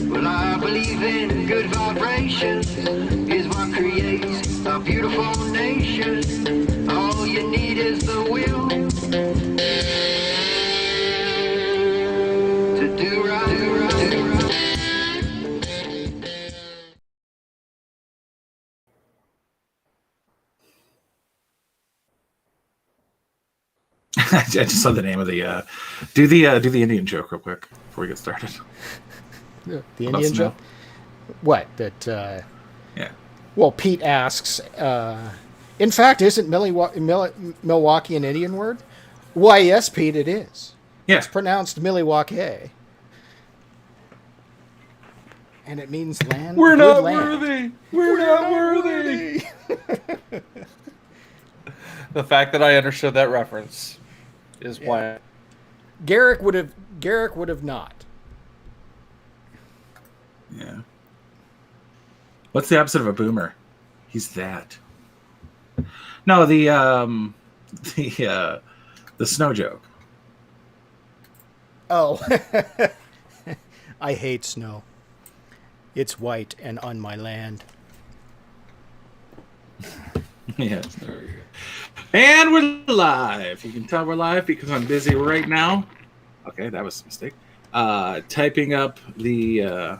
Well, I believe in good vibrations is what creates a beautiful nation. All you need is the will to do right, do right, do right. I just saw the name of the do the Indian joke real quick before we get started. The Indian joke? What? That, yeah. Well, Pete asks, in fact, isn't Milwaukee an Indian word? Why, yes, Pete, it is. Yeah. It's pronounced Milwaukee. And it means land. We're not land. worthy. We're not worthy. The fact that I understood that reference is why. Garrick would have not. Yeah. What's the opposite of a boomer? He's that. No, the snow joke. Oh. I hate snow. It's white and on my land. Yeah. And we're live. You can tell we're live because I'm busy right now. Okay, that was a mistake. Typing up the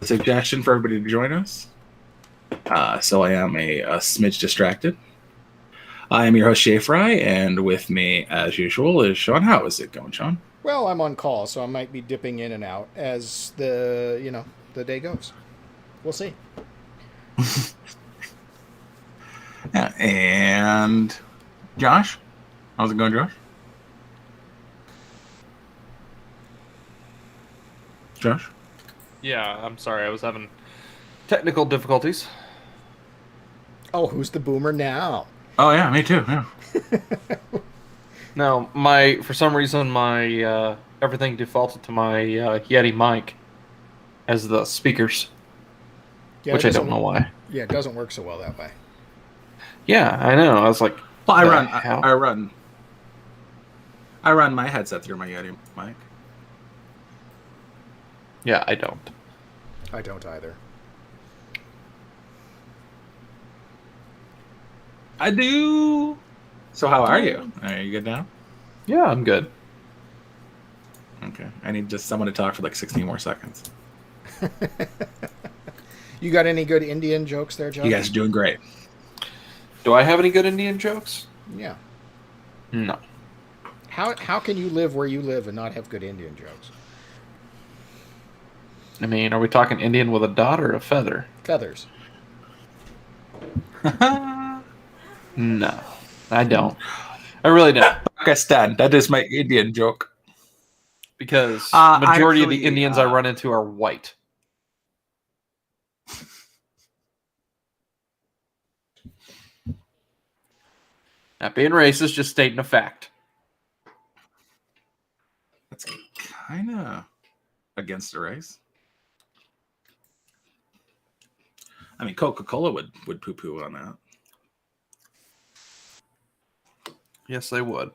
suggestion for everybody to join us. So I am a smidge distracted. I am your host, Shay Fry, and with me, as usual, is Sean. How is it going, Sean? Well, I'm on call, so I might be dipping in and out as the day goes. We'll see. Yeah, and Josh? How's it going, Josh? Josh? Yeah, I'm sorry. I was having technical difficulties. Oh, who's the boomer now? Oh, yeah, me too, yeah. No, for some reason, my everything defaulted to my Yeti mic as the speakers, which I don't know why. Yeah, it doesn't work so well that way. Yeah, I know. I was like, well, I run my headset through my Yeti mic. Yeah, I don't. I don't either. I do. So how are you? Are you good now? Yeah, I'm good. Okay. I need just someone to talk for like 16 more seconds. You got any good Indian jokes there, Joe? You guys are doing great. Do I have any good Indian jokes? Yeah. No. How can you live where you live and not have good Indian jokes? I mean, are we talking Indian with a dot or a feather? Feathers. No, I don't. I really don't. Pakistan. That is my Indian joke. Because majority of the Indians I run into are white. Not being racist, just stating a fact. That's kind of against the race. I mean, Coca-Cola would poo-poo on that. Yes, they would.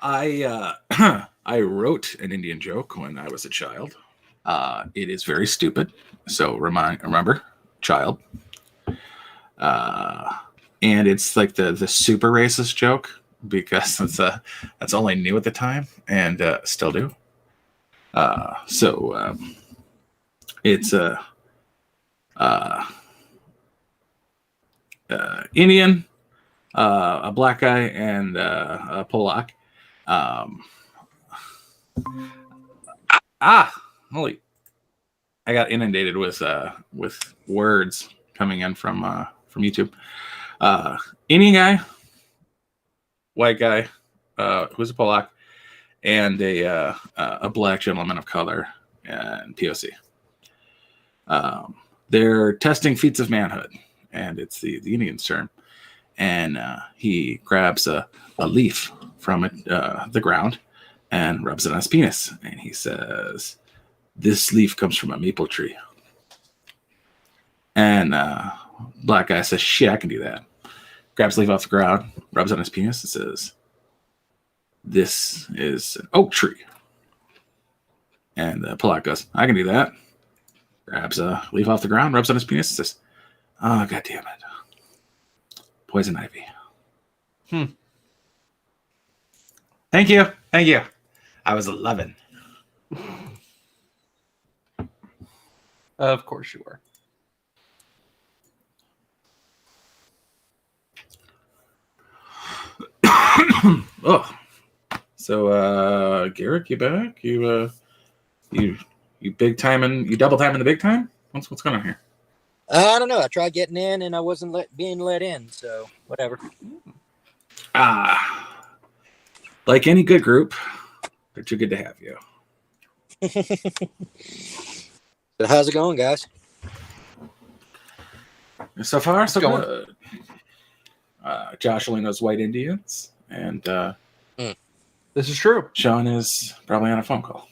I wrote an Indian joke when I was a child. It is very stupid. So remember, child. And it's like the super racist joke because that's all I knew at the time and still do. It's Indian, a black guy, and a Polak. Holy! I got inundated with words coming in from YouTube. Indian guy, white guy, who's a Polak, and a black gentleman of color and POC. They're testing feats of manhood, and it's the Indian's term. And he grabs a leaf from the ground and rubs it on his penis. And he says, "This leaf comes from a maple tree." And black guy says, shit, I can do that. Grabs the leaf off the ground, rubs on his penis, and says, this is an oak tree. And Polak goes, I can do that. Grabs a leaf off the ground, rubs on his penis, and says, oh, God damn it. Poison ivy. Thank you. Thank you. I was 11. Of course you were. Oh. So, Garrick, you back? You big time and you double time in the big time? What's going on here? I don't know. I tried getting in and I wasn't being let in, so whatever. Like any good group, they're too good to have you. So how's it going, guys? So far, so going. good. Josh only knows white Indians, and This is true. Sean is probably on a phone call.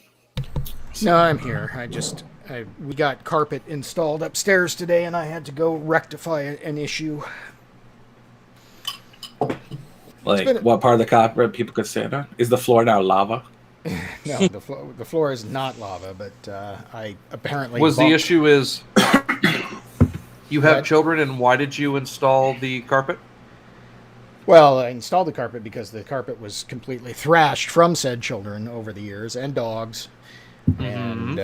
No, I'm here. We got carpet installed upstairs today, and I had to go rectify an issue. Like, what part of the carpet people could stand on? Is the floor now lava? No, the floor is not lava, but I apparently The issue is you have What? children, and why did you install the carpet? Well, I installed the carpet because the carpet was completely thrashed from said children over the years and dogs, and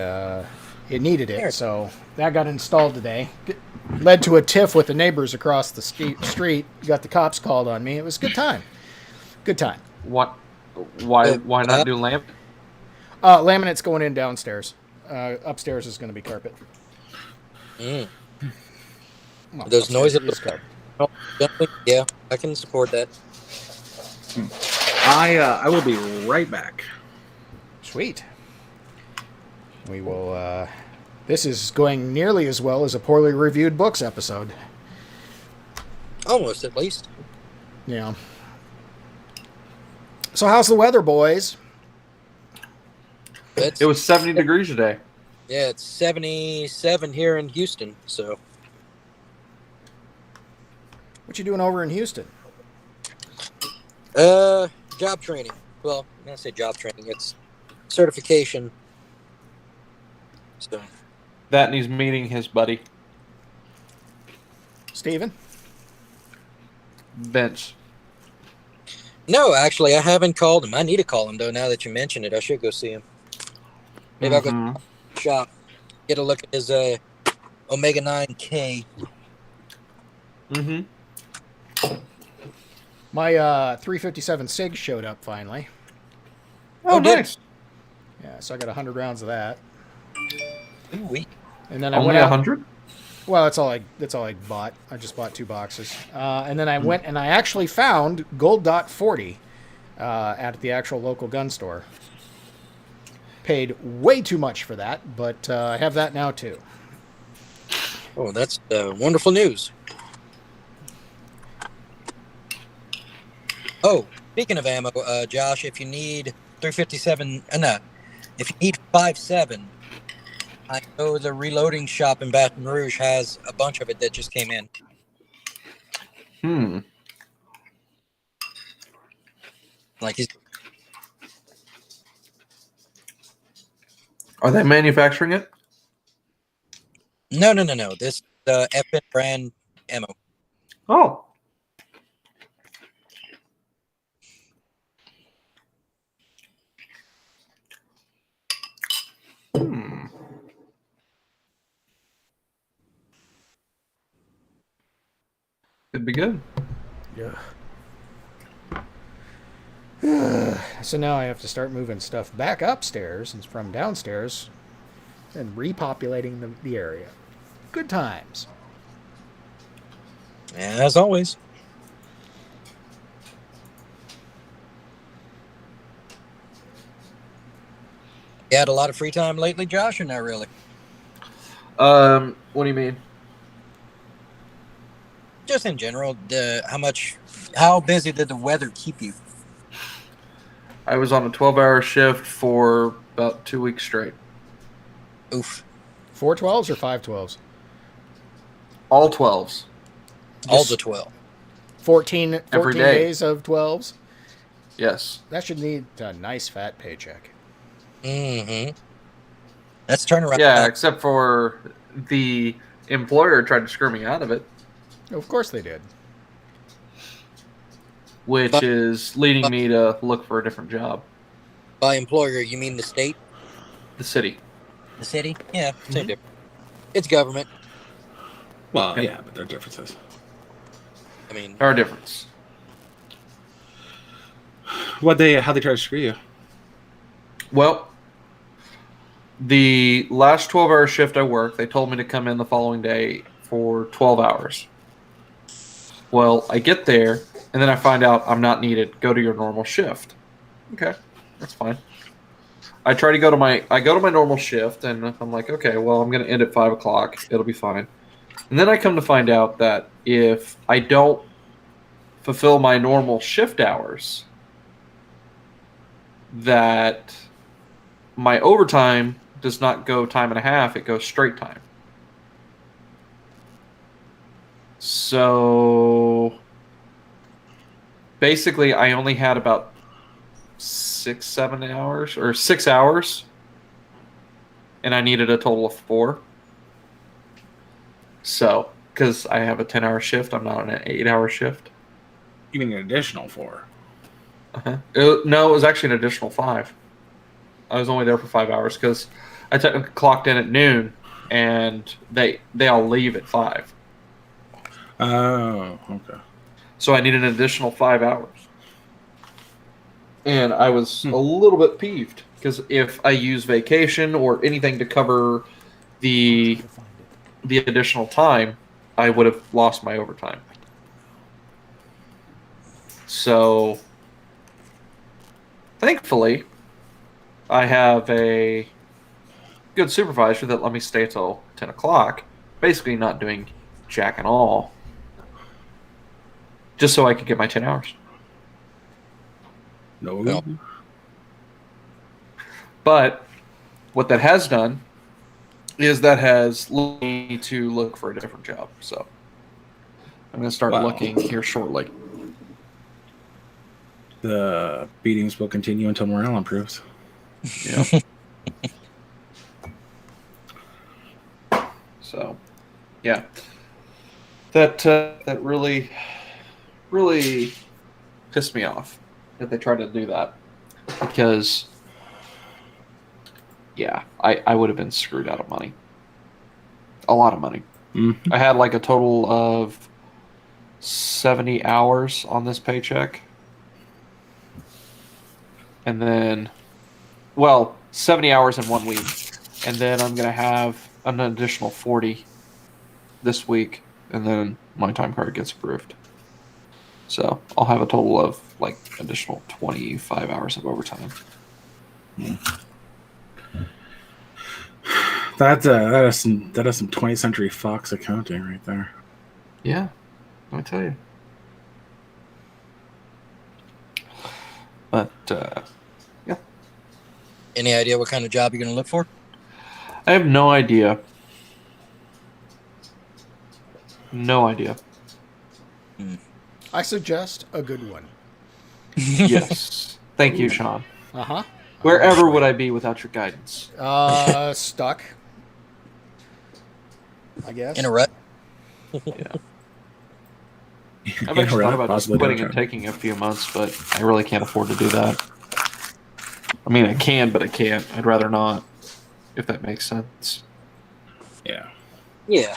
it needed it. So that got installed today. Led to a tiff with the neighbors across the street. Got the cops called on me. It was a good time. Good time. What? Why not do lamp? Laminate's going in downstairs. Upstairs is going to be carpet. Mm. Well, Those upstairs noises. is carpet. Yeah, I can support that. I will be right back. Sweet. We will. This is going nearly as well as a poorly reviewed books episode. Almost, at least. Yeah. So how's the weather, boys? It was 70 degrees today. Yeah, it's 77 here in Houston, so. What you doing over in Houston? Job training. Well, I'm going to say job training. It's certification. So. That and he's meeting his buddy, Steven? Vince. No, actually, I haven't called him. I need to call him, though, now that you mention it. I should go see him. Maybe I'll go to the shop, get a look at his Omega 9K. My 357 SIG showed up finally. Oh, did nice. Yeah, so I got 100 rounds of that. Ooh, And then I Only went out. 100? Well, that's all I bought. I just bought 2 boxes. And then I went and I actually found Gold Dot 40 at the actual local gun store. Paid way too much for that, but I have that now too. Oh, that's wonderful news. Oh, speaking of ammo, Josh, if you need 357, if you need 5.7, I know the reloading shop in Baton Rouge has a bunch of it that just came in. Like Are they manufacturing it? No. This FN brand ammo. Oh. Could be good. Yeah. So now I have to start moving stuff back upstairs and from downstairs and repopulating the area. Good times. As always. You had a lot of free time lately, Josh, or not really? What do you mean? Just in general, how busy did the weather keep you? I was on a 12-hour shift for about 2 weeks straight. Oof. 412s or 512s? All 12s. All the 12. 14 Every day. days of 12s. Yes. That should need a nice fat paycheck. Mm-hmm. That's turnaround. Yeah, except for the employer tried to screw me out of it, Of course they did. which is leading me to look for a different job. By employer, you mean the state? The city. The city? Yeah, same difference. It's government. Well, yeah, but there are differences. I mean, There are differences. How they try to screw you? Well, the last 12-hour shift I worked, they told me to come in the following day for 12 hours. Well, I get there, and then I find out I'm not needed. Go to your normal shift. Okay, that's fine. I try to go to my normal shift, and I'm like, okay, well, I'm going to end at 5 o'clock. It'll be fine. And then I come to find out that if I don't fulfill my normal shift hours, that my overtime does not go time and a half, it goes straight time. So basically I only had about 6 hours, and I needed a total of 4. So, because I have a 10-hour shift, I'm not on an 8-hour shift. You mean an additional 4? No, it was actually an additional 5. I was only there for 5 hours because I technically clocked in at noon, and they all leave at 5. Oh, okay. So I needed an additional 5 hours. And I was a little bit peeved because if I use vacation or anything to cover the additional time, I would have lost my overtime. So thankfully, I have a good supervisor that let me stay till 10 o'clock, basically not doing jack and all, just so I could get my 10 hours. No. But what that has done is that has led me to look for a different job. So I'm going to start looking here shortly. The beatings will continue until morale improves. Yeah. So, yeah, that really pissed me off that they tried to do that, because yeah, I would have been screwed out of money, a lot of money. Mm-hmm. I had like a total of 70 hours on this paycheck, and then 70 hours in 1 week, and then I'm gonna have an additional 40 this week, and then my time card gets approved. So I'll have a total of like additional 25 hours of overtime. That is some 20th Century Fox accounting right there. Yeah, let me tell you. But yeah, any idea what kind of job you're going to look for? I have no idea. No idea. I suggest a good one. Yes. Thank you, Sean. Uh-huh. Wherever would I be without your guidance? Stuck. I guess. In a rut? Yeah. I've actually thought about just quitting and taking a few months, but I really can't afford to do that. I mean, I can, but I can't. I'd rather not, if that makes sense. Yeah. Yeah.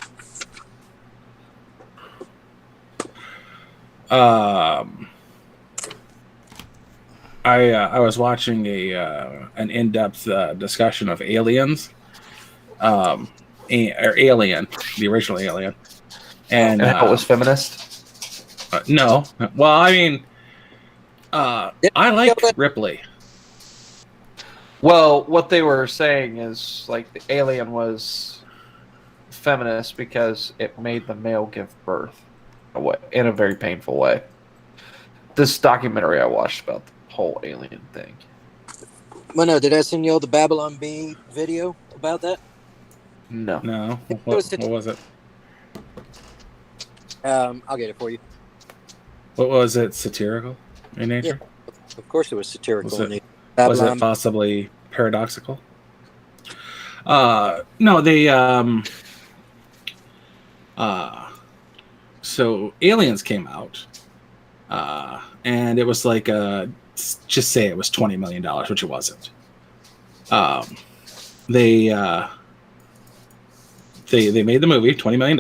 I was watching an in-depth discussion of Aliens, or Alien, the original Alien, and how it was feminist. No, well, I mean, I like Ripley. Well, what they were saying is like the Alien was feminist because it made the male give birth in a very painful way. This documentary I watched about the whole alien thing. Well, no, did I send you all the Babylon Bee video about that? No. No, what was it? I'll get it for you. What was it? Satirical in nature? Of course, it was satirical. Was in it- nature. Was it Babylon. possibly paradoxical? No, they so Aliens came out, and it was like just say it was $20 million, which it wasn't. They made the movie $20 million.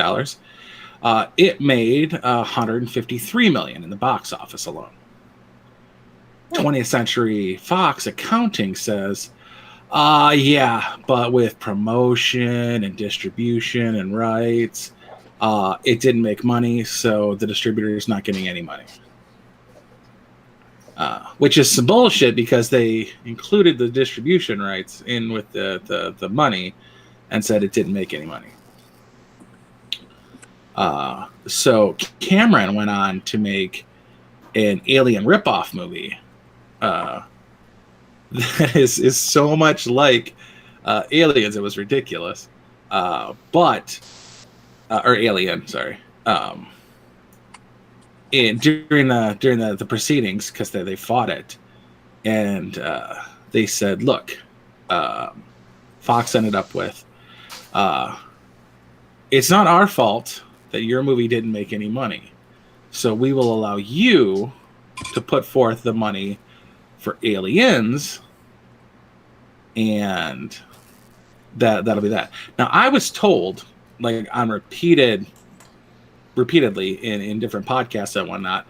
It made $153 million in the box office alone. 20th Century Fox accounting says, yeah, but with promotion and distribution and rights, it didn't make money, so the distributor is not getting any money. Which is some bullshit because they included the distribution rights in with the money and said it didn't make any money. So Cameron went on to make an Alien ripoff movie that is so much like Aliens, it was ridiculous. Or Alien, sorry. And during the proceedings, because they fought it, and they said, "Look, Fox ended up with, it's not our fault that your movie didn't make any money, so we will allow you to put forth the money for Aliens, and that'll be that." Now, I was told, like on repeatedly in different podcasts and whatnot,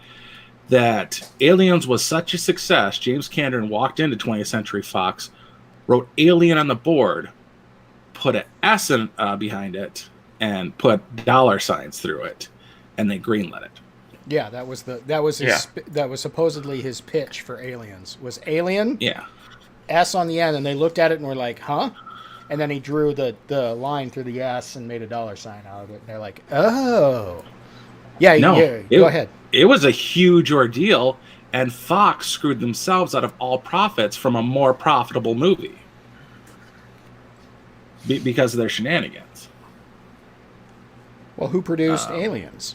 that Aliens was such a success, James Cameron walked into 20th Century Fox, wrote Alien on the board, put an S behind it, and put $ through it, and they greenlit it. Yeah, that was supposedly his pitch for Aliens. Was Alien? Yeah. S on the end, and they looked at it and were like, "Huh?" And then he drew the line through the S and made a $ out of it. And they're like, "Oh, yeah, go ahead." It was a huge ordeal, and Fox screwed themselves out of all profits from a more profitable movie because of their shenanigans. Well, who produced Aliens?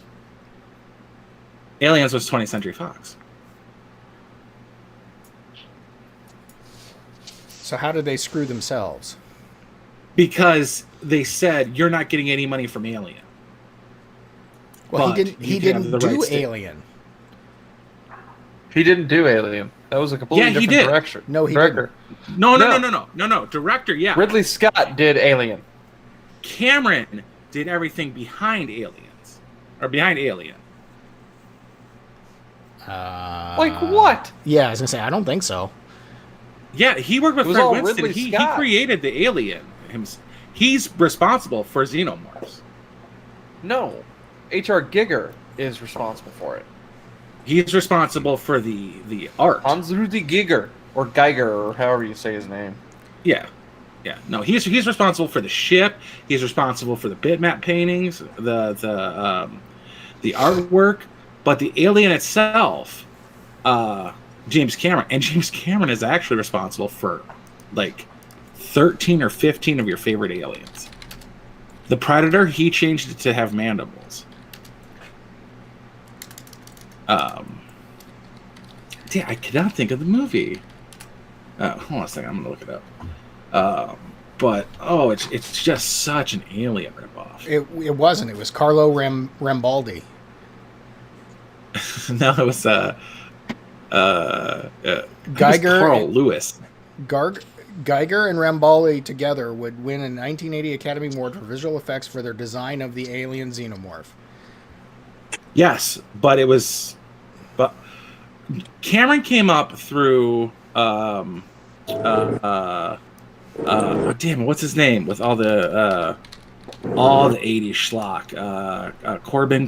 Aliens was 20th Century Fox. So how did they screw themselves? Because they said, you're not getting any money from Alien. Well, But he you didn't have the do rights to- Alien. He didn't do Alien. That was a completely Yeah, he different did. direction. No, he director. No. Director, yeah. Ridley Scott did Alien. Cameron did everything behind Aliens. Or behind Alien. Like what? Yeah, I was going to say, I don't think so. Yeah, he worked with It was Fred all Winston. Ridley He Scott. created the Alien. He's responsible for Xenomorphs. No. H.R. Giger is responsible for it. He's responsible for the art. Hans-Rudi Giger, or Geiger, or however you say his name. Yeah. No, he's responsible for the ship. He's responsible for the bitmap paintings, the artwork, but the alien itself, James Cameron is actually responsible for like 13 or 15 of your favorite aliens. The Predator, he changed it to have mandibles. I cannot think of the movie. Hold on a second, I'm gonna look it up. But it's just such an Alien ripoff. It wasn't. It was Carlo Rambaldi. No, it was Geiger Carl Lewis. Geiger and Rambaldi together would win a 1980 Academy Award for visual effects for their design of the alien xenomorph. Yes, but Cameron came up through damn it, what's his name with all the 80s schlock, Corbin,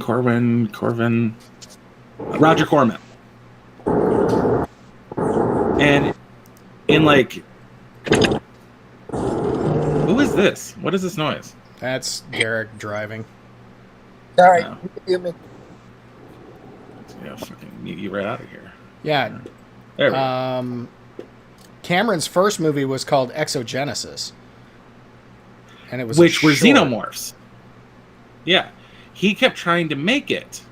Roger Corman, and in like, who is this? What is this noise? That's Derek driving. All right, No. you me. Yeah, fucking mute you right out of here. Yeah. There we go. Cameron's first movie was called Exogenesis. And it was Which were short. xenomorphs. Yeah. he kept trying to make it,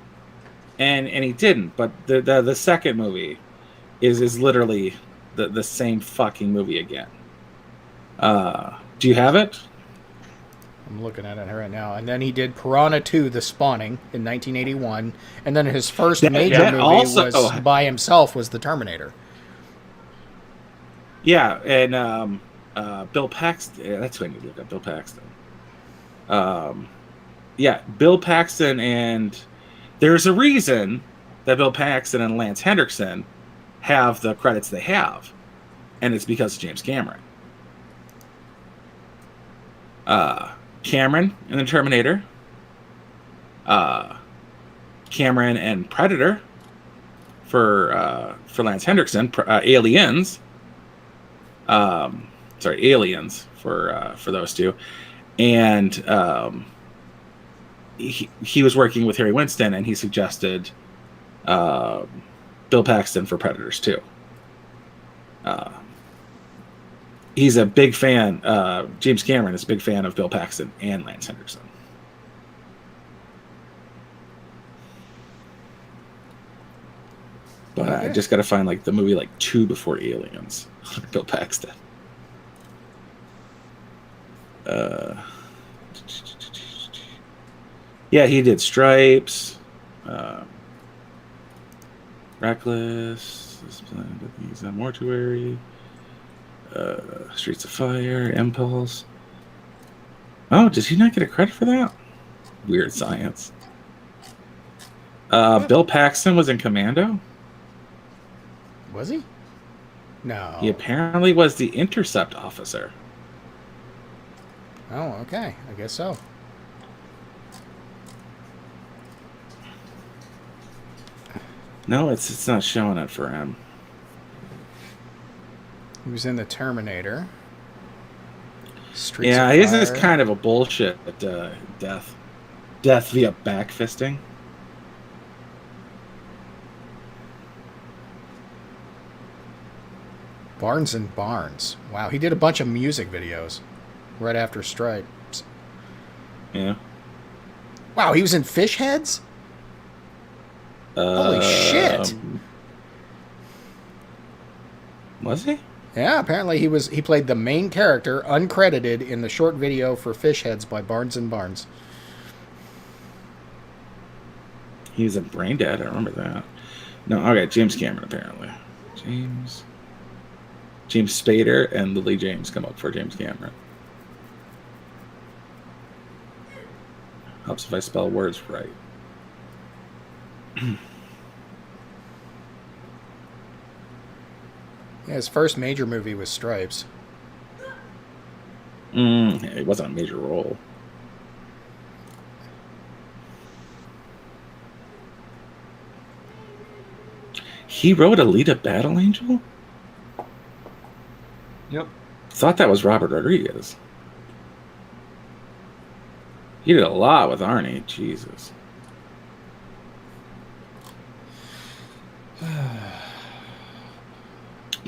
and he didn't. But the second movie is literally the same fucking movie again. Do you have it? I'm looking at it right now. And then he did Piranha 2, The Spawning, in 1981. And then his first major movie was by himself was The Terminator. Yeah, and Bill Paxton. Yeah, that's when you look up Bill Paxton. Yeah, Bill Paxton, and there's a reason that Bill Paxton and Lance Henriksen have the credits they have, and it's because of James Cameron. Cameron in The Terminator. Cameron and Predator for Lance Henriksen. Aliens. Aliens for those two, and he was working with Harry Winston, and he suggested Bill Paxton for Predators 2. He's a big fan. James Cameron is a big fan of Bill Paxton and Lance Henriksen. But I just got to find like the movie like 2 before Aliens. Bill Paxton. Yeah, he did Stripes, Reckless, he's a Mortuary, Streets of Fire, Impulse. Oh, did he not get a credit for that? Weird science. Bill Paxton was in Commando. Was he? No. He apparently was the intercept officer. Oh, okay. I guess so. No, it's not showing it for him. He was in The Terminator. Streets Yeah, of his Fire. is kind of a bullshit death. Death via backfisting. Barnes and Barnes. Wow, he did a bunch of music videos right after Stripes. Yeah. Wow, he was in Fish Heads? Holy shit. Was he? Yeah, apparently he played the main character, uncredited, in the short video for Fish Heads by Barnes and Barnes. He was in Brain Dead, I remember that. No, okay, James Cameron, apparently. James Spader and Lily James come up for James Cameron. Helps if I spell words right. Yeah, his first major movie was Stripes. It wasn't a major role. He wrote Alita Battle Angel? Yep. Thought that was Robert Rodriguez. He did a lot with Arnie. Jesus.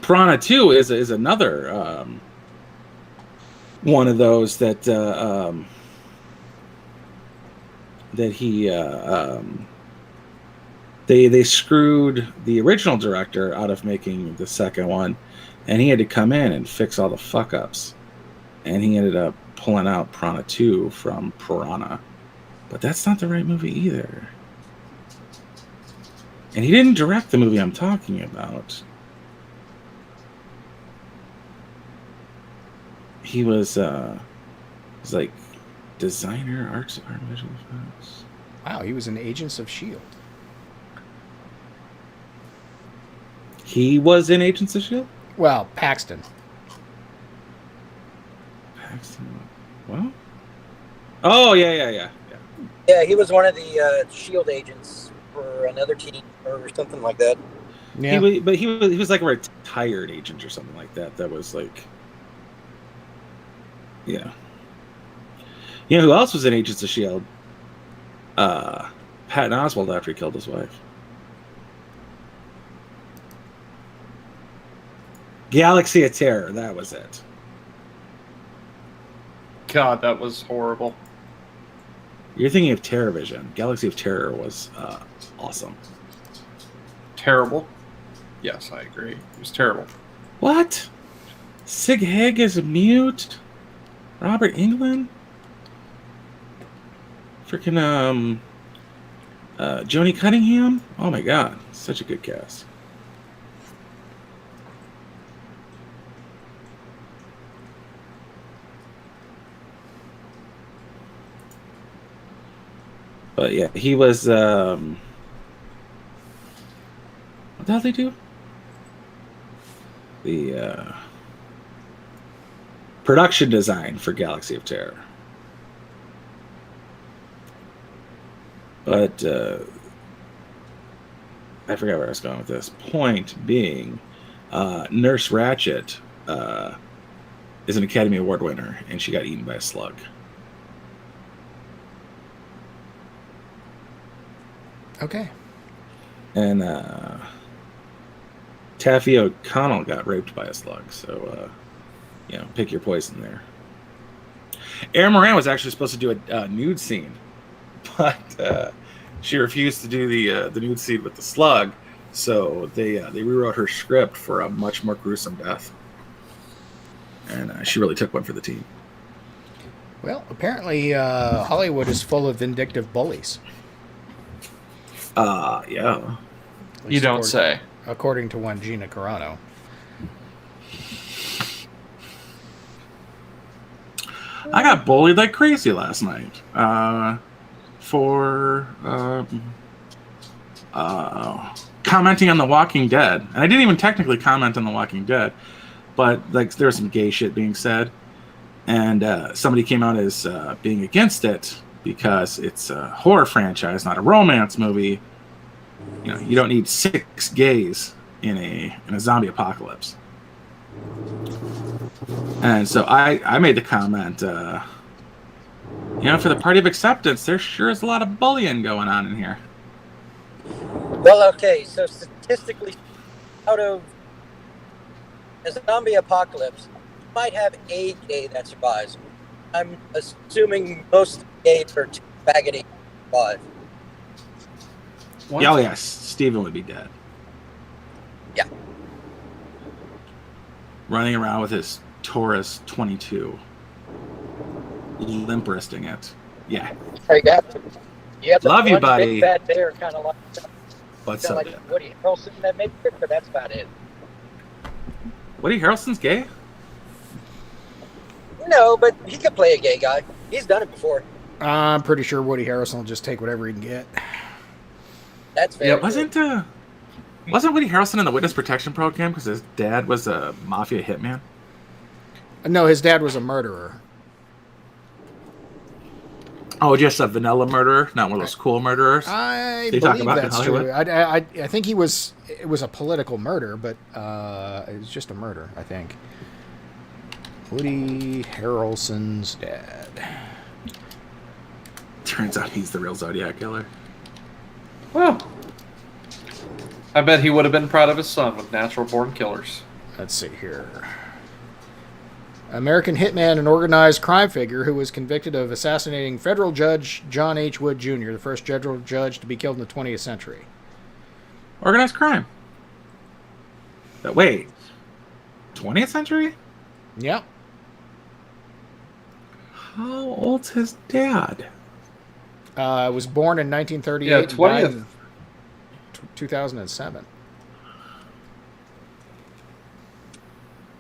Piranha 2 is another one of those that he they screwed the original director out of making the second one, and he had to come in and fix all the fuck ups, and he ended up pulling out Piranha 2 from Piranha, but that's not the right movie either. And he didn't direct the movie I'm talking about. He was like designer, art department, visual effects. Wow, he was in Agents of S.H.I.E.L.D. He was in Agents of S.H.I.E.L.D.? Well, Paxton. Paxton. Well? Oh, yeah. Yeah, he was one of the S.H.I.E.L.D. agents for another team or something like that. Yeah. He was like a retired agent or something like that. That was like, yeah. You know who else was in Agents of S.H.I.E.L.D.? Patton Oswalt after he killed his wife. Galaxy of Terror, that was it. God, that was horrible. You're thinking of TerraVision. Galaxy of Terror was awesome. Terrible. Yes, I agree. It was terrible. What? Sig Haig is mute? Robert Englund? Freaking Joni Cunningham? Oh my god, such a good cast. But yeah, he was what the hell did they do? The production design for Galaxy of Terror. But I forgot where I was going with this. Point being, Nurse Ratched is an Academy Award winner, and she got eaten by a slug. Okay. And Taffy O'Connell got raped by a slug, so pick your poison there. Erin Moran was actually supposed to do a nude scene, but she refused to do the nude scene with the slug, so they rewrote her script for a much more gruesome death, and she really took one for the team. Well, apparently Hollywood is full of vindictive bullies. Yeah. You don't say. According to one Gina Carano. I got bullied like crazy last night for commenting on The Walking Dead. And I didn't even technically comment on The Walking Dead, but like there was some gay shit being said. And somebody came out as being against it because it's a horror franchise, not a romance movie. You know, you don't need 6 gays in a zombie apocalypse. And so I made the comment, for the party of acceptance, there sure is a lot of bullying going on in here. Well, okay, so statistically, out of a zombie apocalypse, you might have a gay that survives. I'm assuming most gays are too faggoty to survive. Oh, yes, Steven would be dead. Yeah. Running around with his Taurus 22. Limp wristing it. Yeah. Hey, you have Love you, buddy. Big fat bear kind of like But so like Woody Harrelson that made it, but that's about it. Woody Harrelson's gay? No, but he could play a gay guy. He's done it before. I'm pretty sure Woody Harrelson will just take whatever he can get. That's fair. Yeah, wasn't Woody Harrelson in the witness protection program because his dad was a mafia hitman? No, his dad was a murderer. Oh, just a vanilla murderer, not one of those cool murderers. I They talk believe about that's in true. Hollywood? I think it was a political murder, but it was just a murder, I think. Woody Harrelson's dad. Turns out he's the real Zodiac killer. Well, I bet he would have been proud of his son with natural born killers. Let's see here. American hitman and organized crime figure who was convicted of assassinating federal judge John H. Wood Jr., the first federal judge to be killed in the 20th century. Organized crime. But wait, 20th century? Yep. How old's his dad? Was born in 1938. Yeah, and 20th. died in 2007.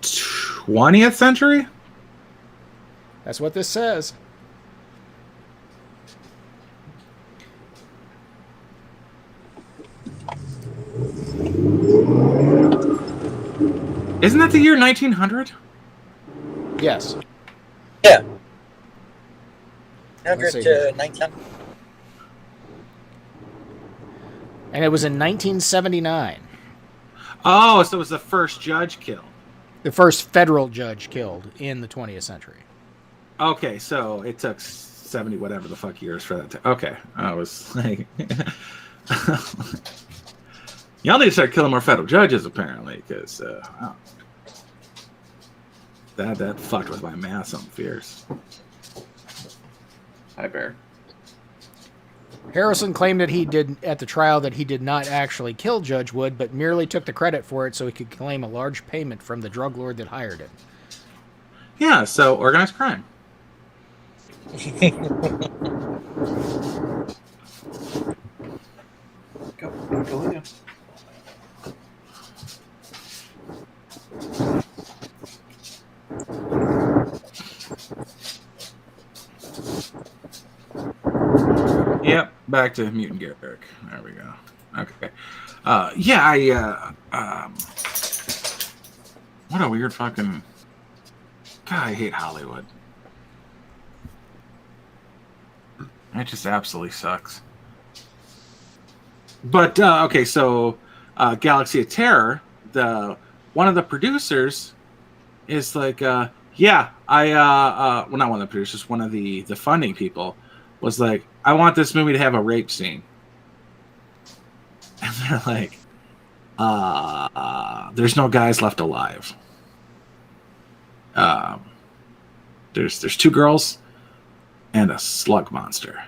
20th century? That's what this says. Isn't that the year 1900? Yes. Yeah. 100 Let's see to here. 1900. And it was in 1979. Oh, so it was the first judge killed. The first federal judge killed in the 20th century. Okay, so it took 70 whatever the fuck years for that to... Okay, I was like... Y'all need to start killing more federal judges, apparently, because that fucked with my math some fierce. Hi, Bear. Harrison claimed that he did at the trial that he did not actually kill Judge Wood, but merely took the credit for it so he could claim a large payment from the drug lord that hired him. Yeah, so organized crime. Go in. Yep, back to Mutant Garrick. There we go. Okay. What a weird fucking... God, I hate Hollywood. It just absolutely sucks. But, okay, so Galaxy of Terror, one of the producers is like, well, not one of the producers, one of the funding people was like, I want this movie to have a rape scene. And they're like, there's no guys left alive. There's 2 girls and a slug monster.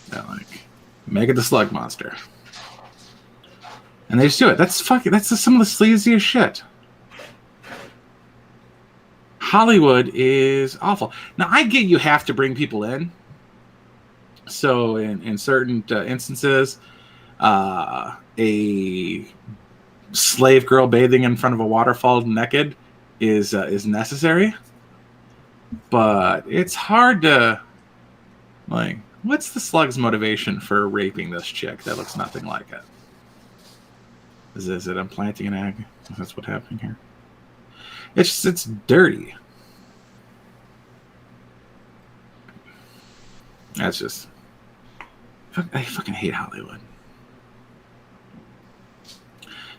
They're like, make it the slug monster. And they just do it. That's some of the sleaziest shit. Hollywood is awful. Now, I get you have to bring people in. So in certain instances, a slave girl bathing in front of a waterfall naked is necessary. But it's hard to, like, what's the slug's motivation for raping this chick that looks nothing like it? Is it implanting an egg? That's what's happening here. It's dirty. That's just... I fucking hate Hollywood.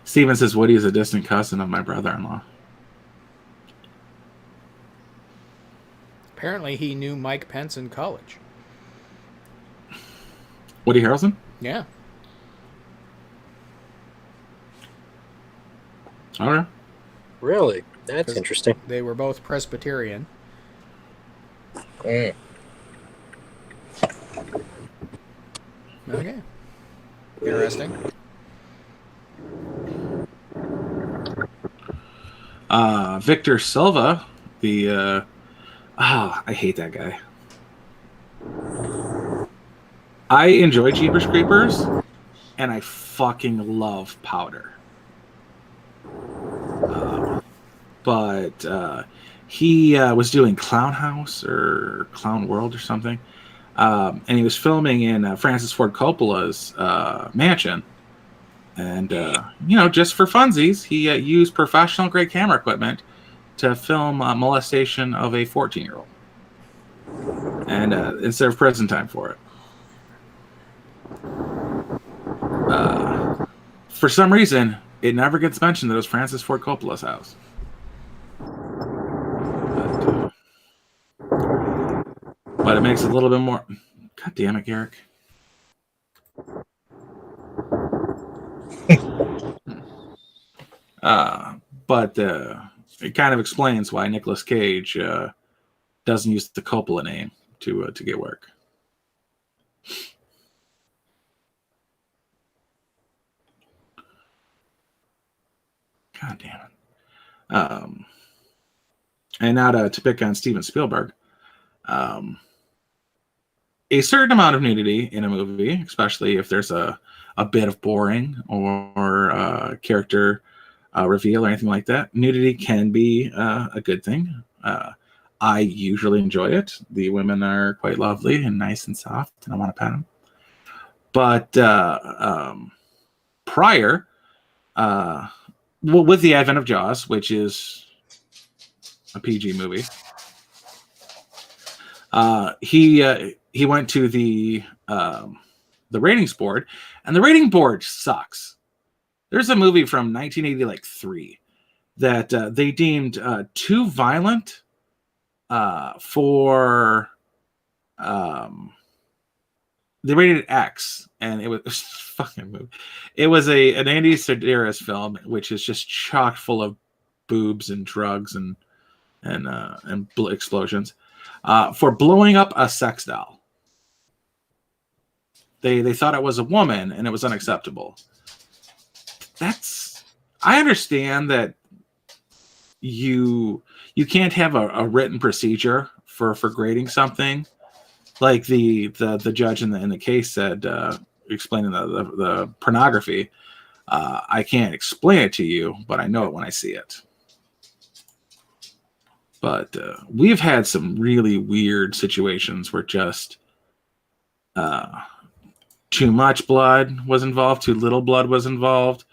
Steven says Woody is a distant cousin of my brother-in-law. Apparently, he knew Mike Pence in college. Woody Harrelson? Yeah. Okay. Really? That's interesting. They were both Presbyterian. Mm. Okay. Interesting. Victor Silva, I hate that guy. I enjoy Jeepers Creepers, and I fucking love Powder. But he was doing Clown House or Clown World or something. And he was filming in Francis Ford Coppola's mansion. And, just for funsies, he used professional-grade camera equipment to film molestation of a 14-year-old. And instead of prison time for it. For some reason, it never gets mentioned that it was Francis Ford Coppola's house. But it makes it a little bit more... God damn it, Garrick. But it kind of explains why Nicolas Cage doesn't use the Coppola name to get work. God damn it. And now to pick on Steven Spielberg. A certain amount of nudity in a movie, especially if there's a bit of boring or character reveal or anything like that, nudity can be a good thing. I usually enjoy it. The women are quite lovely and nice and soft, and I want to pet them. But prior, with the advent of Jaws, which is a PG movie, he went to the ratings board, and the rating board sucks. There's a movie from 1983 that they deemed too violent for. They rated it X, and it was a fucking movie. It was an Andy Sedaris film, which is just chock full of boobs and drugs and explosions for blowing up a sex doll. They thought it was a woman, and it was unacceptable. I understand that you can't have a written procedure for grading something, like the judge in the case said, explaining the pornography. I can't explain it to you, but I know it when I see it. But we've had some really weird situations where just too much blood was involved, too little blood was involved.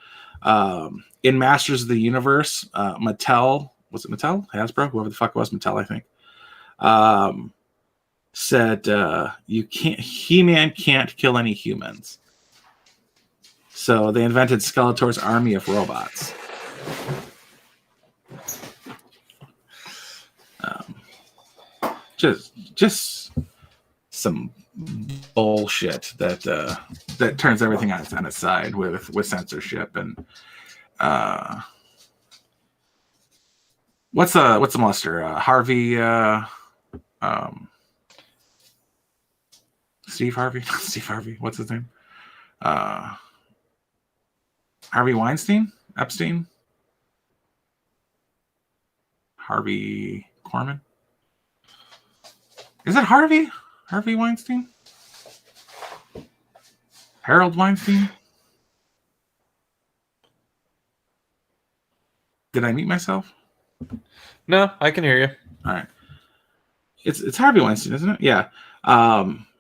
In Masters of the Universe, Mattel, was it Mattel? Hasbro? Whoever the fuck it was, Mattel, I think. Said He-Man can't kill any humans. So they invented Skeletor's army of robots. Just some bullshit that turns everything on its side with censorship and what's the muster? Harvey Steve Harvey? Steve Harvey. What's his name? Harvey Weinstein? Epstein? Harvey Korman? Is it Harvey? Harvey Weinstein? Harold Weinstein? Did I mute myself? No, I can hear you. All right. It's Harvey Weinstein, isn't it? Yeah.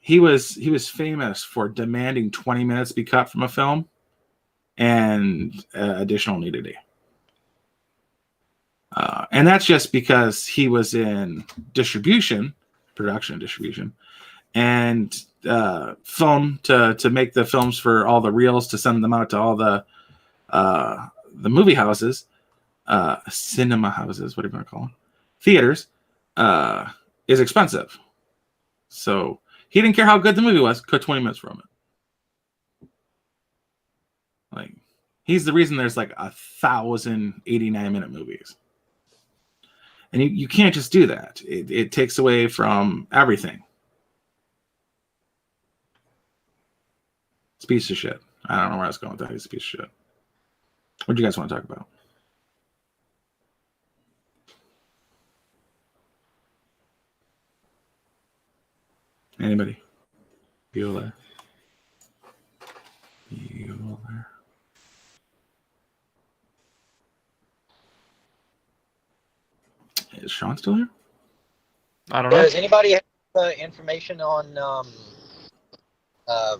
He was famous for demanding 20 minutes be cut from a film and additional nudity. And that's just because he was in production and distribution, and film to make the films for all the reels to send them out to all the movie houses, cinema houses, whatever you want to call them, theaters, is expensive. So he didn't care how good the movie was, cut 20 minutes from it. Like, he's the reason there's like 1,089-minute movies. And you can't just do that. It takes away from everything. It's a piece of shit. I don't know where I was going with that. It's a piece of shit. What do you guys want to talk about? Anybody? Bueller? Is Sean still here? I don't know. Does anybody have information on the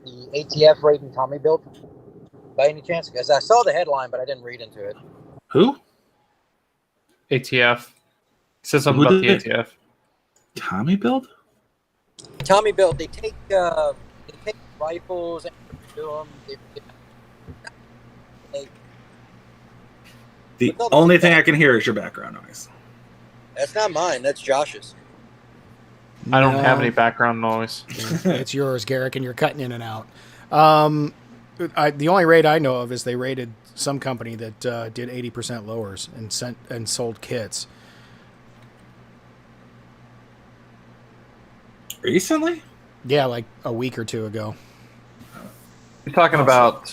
ATF raiding Tommy Built by any chance? Because I saw the headline, but I didn't read into it. Who? ATF. It says something about the ATF. Tommy Build? Tommy Built. They take rifles and do them. The only thing I can hear is your background noise. That's not mine. That's Josh's. I don't have any background noise. It's yours, Garrick, and you're cutting in and out. The only raid I know of is they raided some company that did 80% lowers and sold kits. Recently? Yeah, like a week or two ago. You're talking about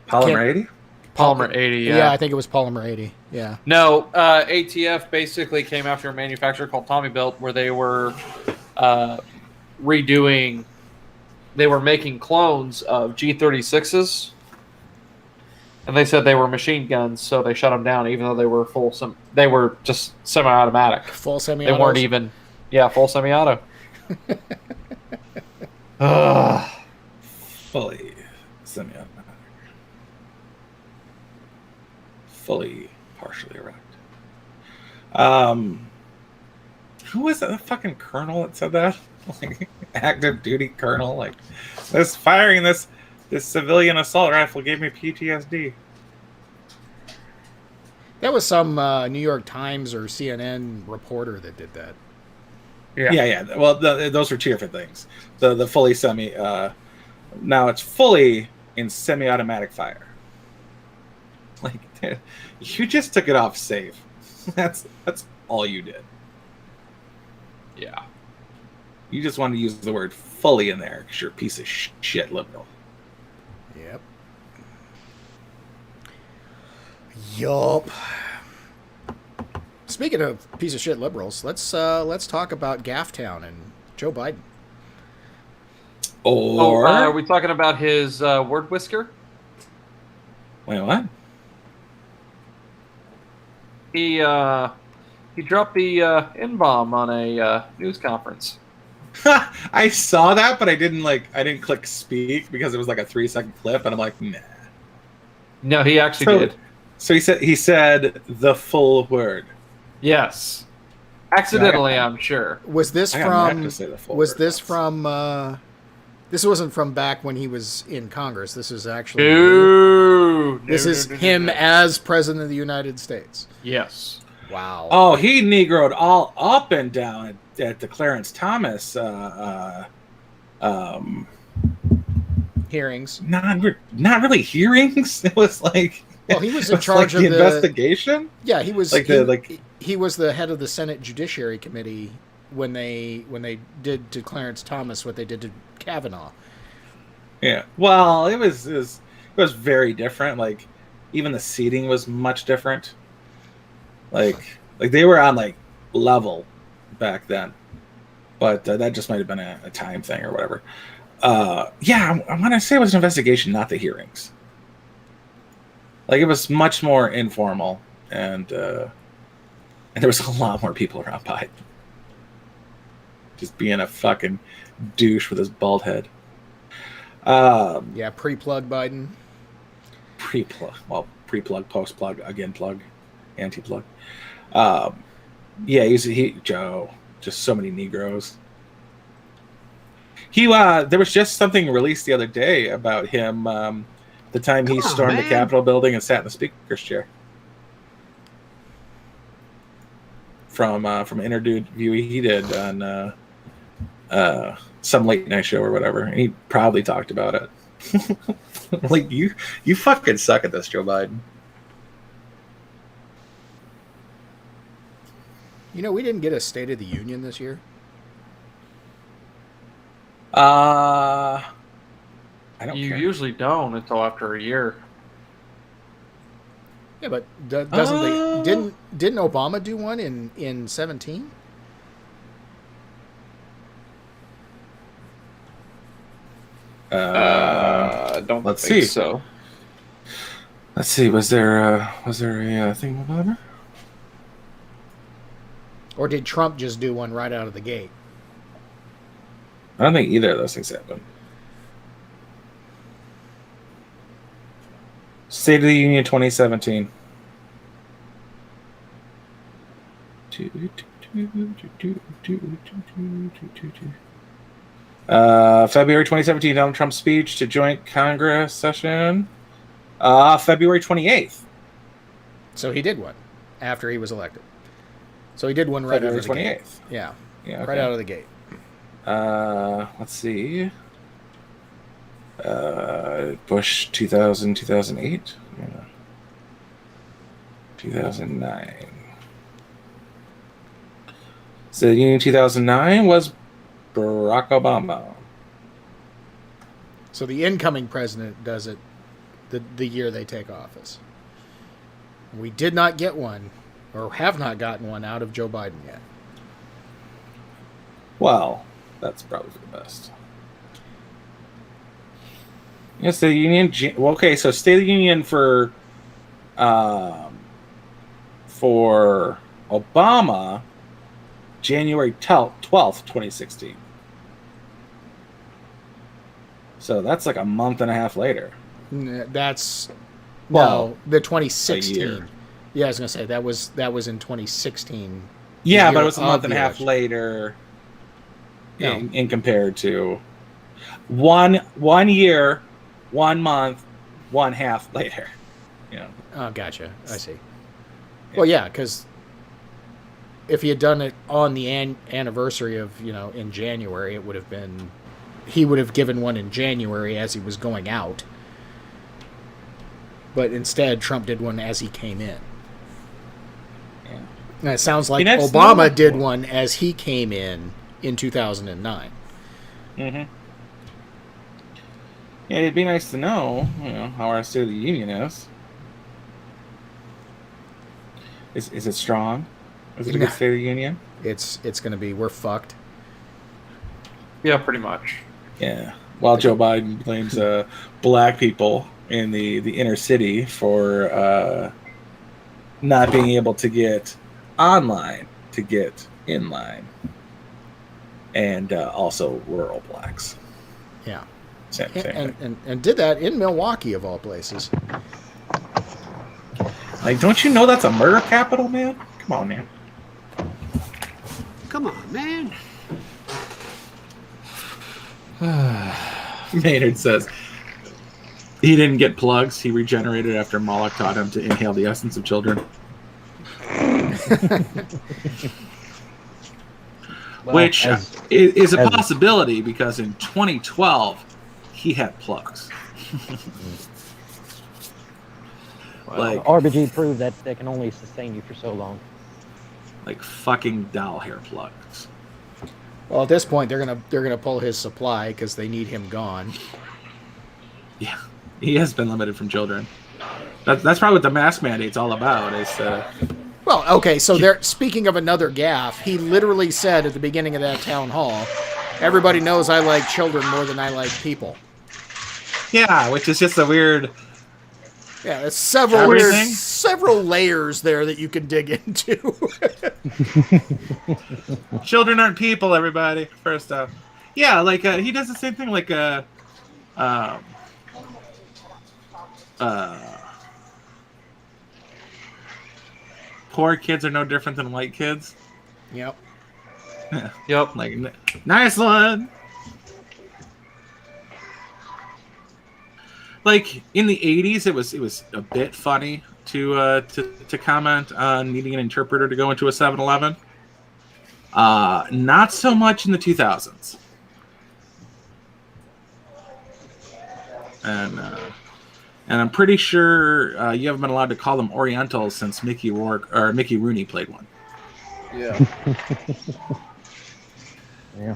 Polymer 80? Polymer 80, yeah. Yeah, I think it was Polymer 80. Yeah. No, ATF basically came after a manufacturer called Tommy Built, where they were they were making clones of G36s, and they said they were machine guns, so they shut them down, even though they were they were just semi-automatic. Full semi-autos? They weren't even, full semi-auto. Fully semi-automatic. Fully partially erect. Who was that fucking colonel that said that? Like, active duty colonel, like, this firing this civilian assault rifle gave me PTSD. That was some New York Times or CNN reporter that did that. Yeah. Well, those were two different things. The fully semi. Now it's fully in semi-automatic fire. Like, you just took it off safe. That's all you did. Yeah. You just wanted to use the word fully in there because you're a piece of shit liberal. Yep. Yup. Speaking of piece of shit liberals, let's talk about Gaff-Town and Joe Biden. Or are we talking about his word whisker? wait, what? He dropped the N-bomb on a news conference. I saw that, but I didn't click speak because it was like a 3-second clip, and I'm like, nah. No, he actually did. So he said the full word. Yes, accidentally, I'm sure. Was this I got Mac from? to say the full Was word this once. from? This wasn't from back when he was in Congress. This is actually. This is him as president of the United States. Yes. Wow. Oh, he negroed all up and down at the Clarence Thomas Hearings. not really hearings. It was like, Well, he was it in charge like of the investigation. Yeah, he was Like he was the head of the Senate Judiciary Committee when they did to Clarence Thomas what they did to Kavanaugh. Yeah. Well, it was very different. Like even the seating was much different. Like they were on like level back then, but that just might have been a time thing or whatever. Yeah, I want to say it was an investigation, not the hearings. Like it was much more informal, and there was a lot more people around Biden. Just being a fucking douche with his bald head. Yeah, pre-plug Biden. Pre-plug, post-plug, again plug, anti-plug. Yeah, Joe, just so many Negroes. There was just something released the other day about him, the time he stormed the Capitol building and sat in the speaker's chair. From an interview he did on some late night show or whatever. And he probably talked about it. Like you fucking suck at this, Joe Biden. You know, we didn't get a State of the Union this year. I don't You care. usually don't until after a year. Yeah, but doesn't didn't Obama do one in 17? Don't let's think see. so. Let's see. Was there a thing about it? Or did Trump just do one right out of the gate? I don't think either of those things happened. State of the Union 2017. February 2017, Donald Trump's speech to joint Congress session. February 28th. So he did one after he was elected. So he did one right February out of the gate. 28th. Yeah, Yeah, okay. right out of the gate. Let's see. Bush 2000, 2008. Yeah. 2009. So the Union 2009 was Barack Obama. So the incoming president does it the year they take office. We did not get one, or have not gotten one out of Joe Biden yet. Well, that's probably for the best. Yes, the Union. Well, okay, so State of the Union for Obama, January 12th, 2016. So that's like a month and a half later. That's Well, the a 2016. year. Yeah, I was gonna say that was in 2016. Yeah, The but year it was a month of and a the half election. later. No. In compared to one year, 1 month, 1/2 later. Yeah. Oh, gotcha. I see. Well, yeah, because if he had done it on the anniversary of, in January, it would have been, he would have given one in January as he was going out. But instead, Trump did one as he came in. Yeah. And it sounds like that's Obama not- did one as he came in in 2009. Mm-hmm. Yeah, it'd be nice to know, how our State of the Union is. Is it strong? Is it a good State of the Union? It's going to be, we're fucked. Yeah, pretty much. Yeah. While Joe Biden blames black people in the inner city for not being able to get online to get in line. And also rural blacks. Yeah. Same thing. And did that in Milwaukee, of all places. Like, don't you know that's a murder capital, man? Come on, man. Come on, man. Maynard says he didn't get plugs. He regenerated after Moloch taught him to inhale the essence of children. Well, which is a possibility because in 2012 he had plugs. Well, RBG proved that they can only sustain you for so long. Like fucking doll hair plugs. Well, at this point, they're gonna pull his supply because they need him gone. Yeah, he has been limited from children. That's probably what the mask mandate's all about. Well, okay, so there. Speaking of another gaff, he literally said at the beginning of that town hall, "Everybody knows I like children more than I like people." Yeah, which is just a weird. Yeah, there's several layers there that you can dig into. Children aren't people, everybody. First off, yeah, like he does the same thing. Like poor kids are no different than white kids. Yep. Yep. Like nice one. Like in the 80s, it was a bit funny to comment on needing an interpreter to go into a 7-Eleven. Not so much in the 2000s. And I'm pretty sure you haven't been allowed to call them Orientals since Mickey Rooney played one. Yeah. Yeah.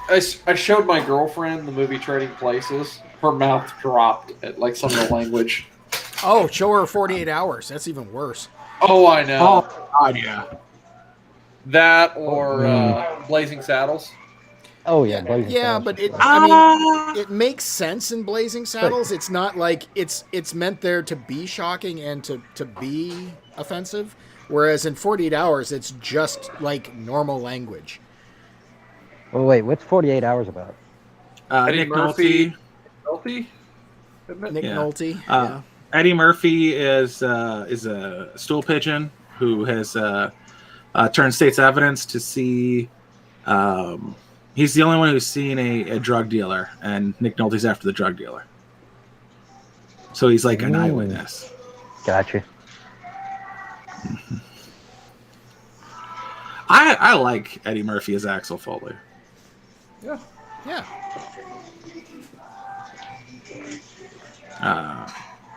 I showed my girlfriend the movie Trading Places. Her mouth dropped at like some of the language. Oh, show her 48 Hours. That's even worse. Oh, I know. Oh, God, yeah. That or Blazing Saddles. Oh yeah, Blazing Yeah, Saddles. but it makes sense in Blazing Saddles. It's not like it's meant there to be shocking and to be offensive, whereas in 48 Hours, it's just like normal language. Oh wait, what's 48 Hours about? Nick Nolte. Nick Nolte. Yeah. Eddie Murphy is a stool pigeon who has turned state's evidence to see. He's the only one who's seen a drug dealer, and Nick Nolte's after the drug dealer. So he's like an eyewitness. Gotcha. I like Eddie Murphy as Axel Foley. Yeah.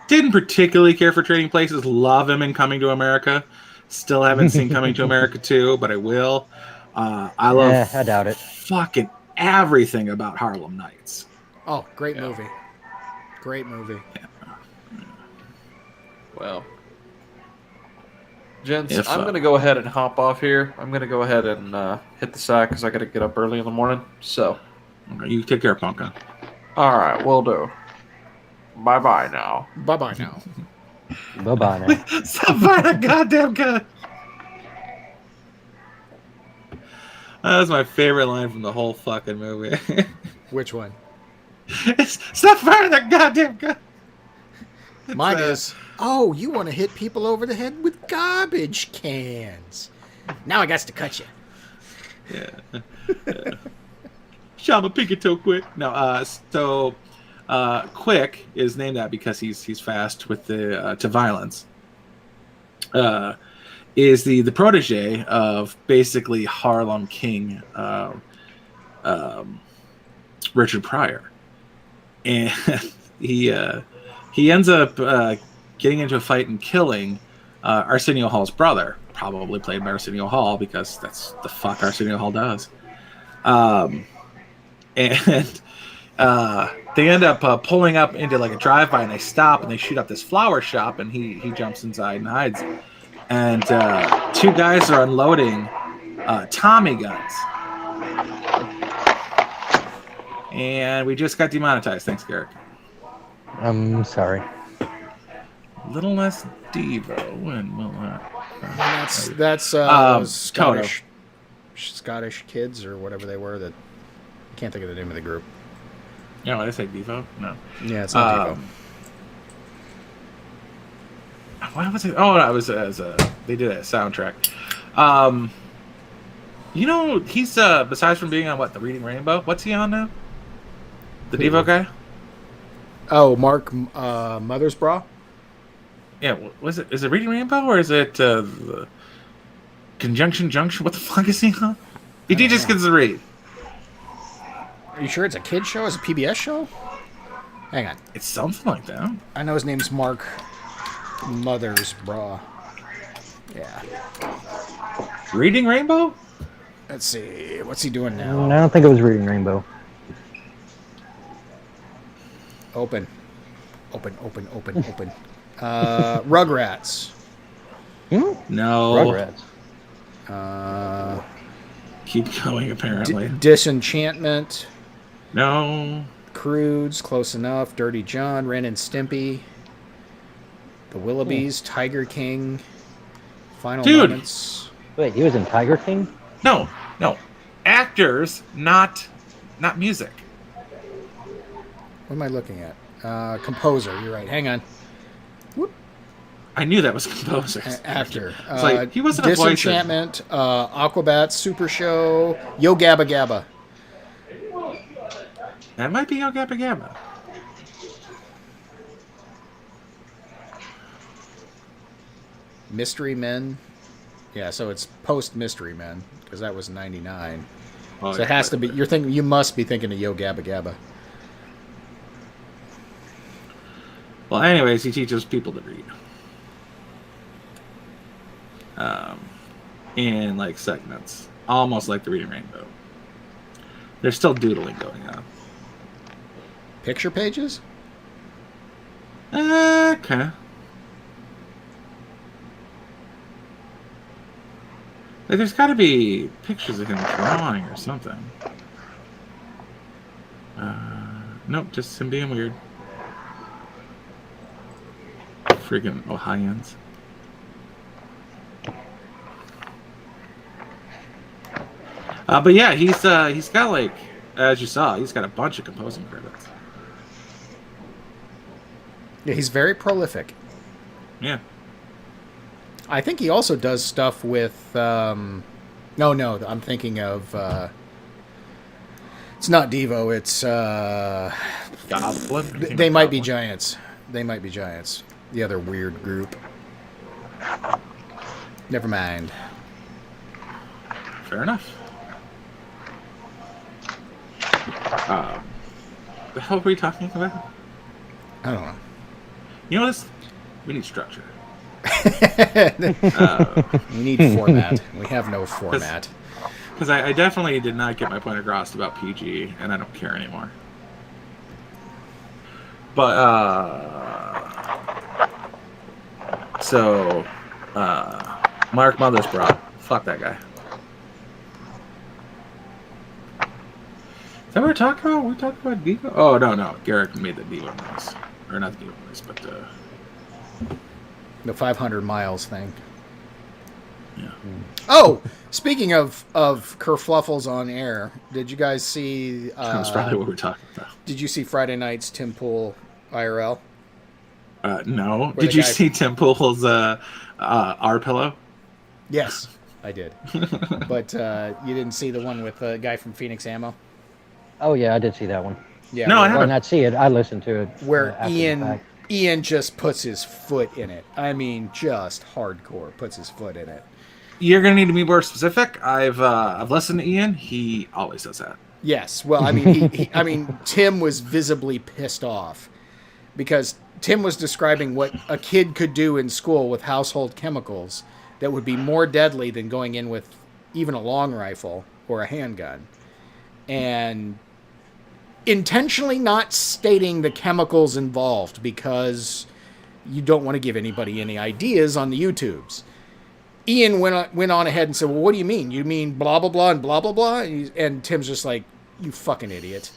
Didn't particularly care for Trading Places. Love him in Coming to America. Still haven't seen Coming to America 2, but I will. I love I doubt it. Fucking everything about Harlem Nights. Oh, great movie. Great movie. Well, gents, I'm going to go ahead and hop off here. I'm going to go ahead and hit the sack because I got to get up early in the morning. So, you take care, Punka. All right, will do. Bye-bye now. Bye-bye now. Bye-bye now. Stop firing that goddamn gun. That was my favorite line from the whole fucking movie. Which one? Stop firing that goddamn gun. Mine is, oh, you want to hit people over the head with garbage cans. Now I got to cut you. Yeah. Shama Pikato Quick. No, so Quick is named that because he's fast with the to violence. Is the protege of basically Harlem King Richard Pryor, and he ends up getting into a fight and killing Arsenio Hall's brother, probably played by Arsenio Hall because that's the fuck Arsenio Hall does. And they end up pulling up into like a drive-by, and they stop and they shoot up this flower shop, and he jumps inside and hides. And two guys are unloading Tommy guns, and we just got demonetized. Thanks, Garrick. I'm sorry. Little less Devo and we'll That's Toto. Scottish kids or whatever they were. That I can't think of the name of the group. Yeah, what did I say, Devo? No. Yeah, it's not Devo. What was it? Oh, that was they did a soundtrack. You know, he's besides from being on the Reading Rainbow, what's he on now? The Devo guy? Oh, Mark Mothersbaugh? Yeah, was it? Is it Reading Rainbow or is it the Conjunction Junction? What the fuck is he on? He just gets to read. Are you sure it's a kid show? Is it a PBS show? Hang on. It's something like that. I know his name's Mark Mothersbaugh. Yeah. Reading Rainbow? Let's see. What's he doing I now? don't think it was Reading Rainbow. Open. Rugrats. No. Rugrats. Keep going, apparently. Disenchantment. No. Crudes, close enough. Dirty John, Ren and Stimpy. The Willoughbys, Tiger King. Final Moments. Wait, he was in Tiger King? No. Actors, not music. What am I looking at? Composer, you're right. Hang on. Whoop. I knew that was composers. Actor. It's like, he wasn't a voice. Disenchantment, Aquabats, Super Show, Yo Gabba Gabba. That might be Yo Gabba Gabba. Mystery Men. Yeah, so it's post Mystery Men because that was 99. Oh, So it has to be. You must be thinking of Yo Gabba Gabba. Well, anyways, he teaches people to read. In like segments, almost like the Reading Rainbow. There's still doodling going on. Picture pages? Okay. Like, there's got to be pictures of him drawing or something. Nope, just him being weird. Friggin' Ohioans. But yeah, he's got, like, as you saw, he's got a bunch of composing credits. Yeah, he's very prolific. Yeah. I think he also does stuff with. No, I'm thinking of. It's not Devo. It's. Goblin? They might be giants. The other weird group. Never mind. Fair enough. The hell were we talking about? I don't know. You know this? We need structure. We need format. We have no format. Because I definitely did not get my point across about PG, and I don't care anymore. But, so, Mark Mothersbaugh. Fuck that guy. Is that what we're talking about? We talking about Devo? Oh, no. Garrick made the Devo noise. Or not the Devo noise, but The 500 miles thing. yeah. Oh, speaking of kerfluffles on air, did you guys see? That's probably what we're talking about. Did you see Friday night's Tim Pool IRL? No. Where Did the you guy- see Tim Pool's R Pillow? Yes, I did. But you didn't see the one with the guy from Phoenix Ammo? Oh, yeah, I did see that one. Yeah. No, I where, haven't. Well, not see it. I listened to it. where after the fact. Ian just puts his foot in it. I mean, just hardcore puts his foot in it. You're gonna need to be more specific. I've listened to Ian. He always does that. Yes. Well, I mean, Tim was visibly pissed off because Tim was describing what a kid could do in school with household chemicals that would be more deadly than going in with even a long rifle or a handgun. and intentionally not stating the chemicals involved because you don't want to give anybody any ideas on the YouTubes. Ian went on ahead and said, well, what do you mean? You mean blah, blah, blah, and blah, blah, blah? And Tim's just like, you fucking idiot.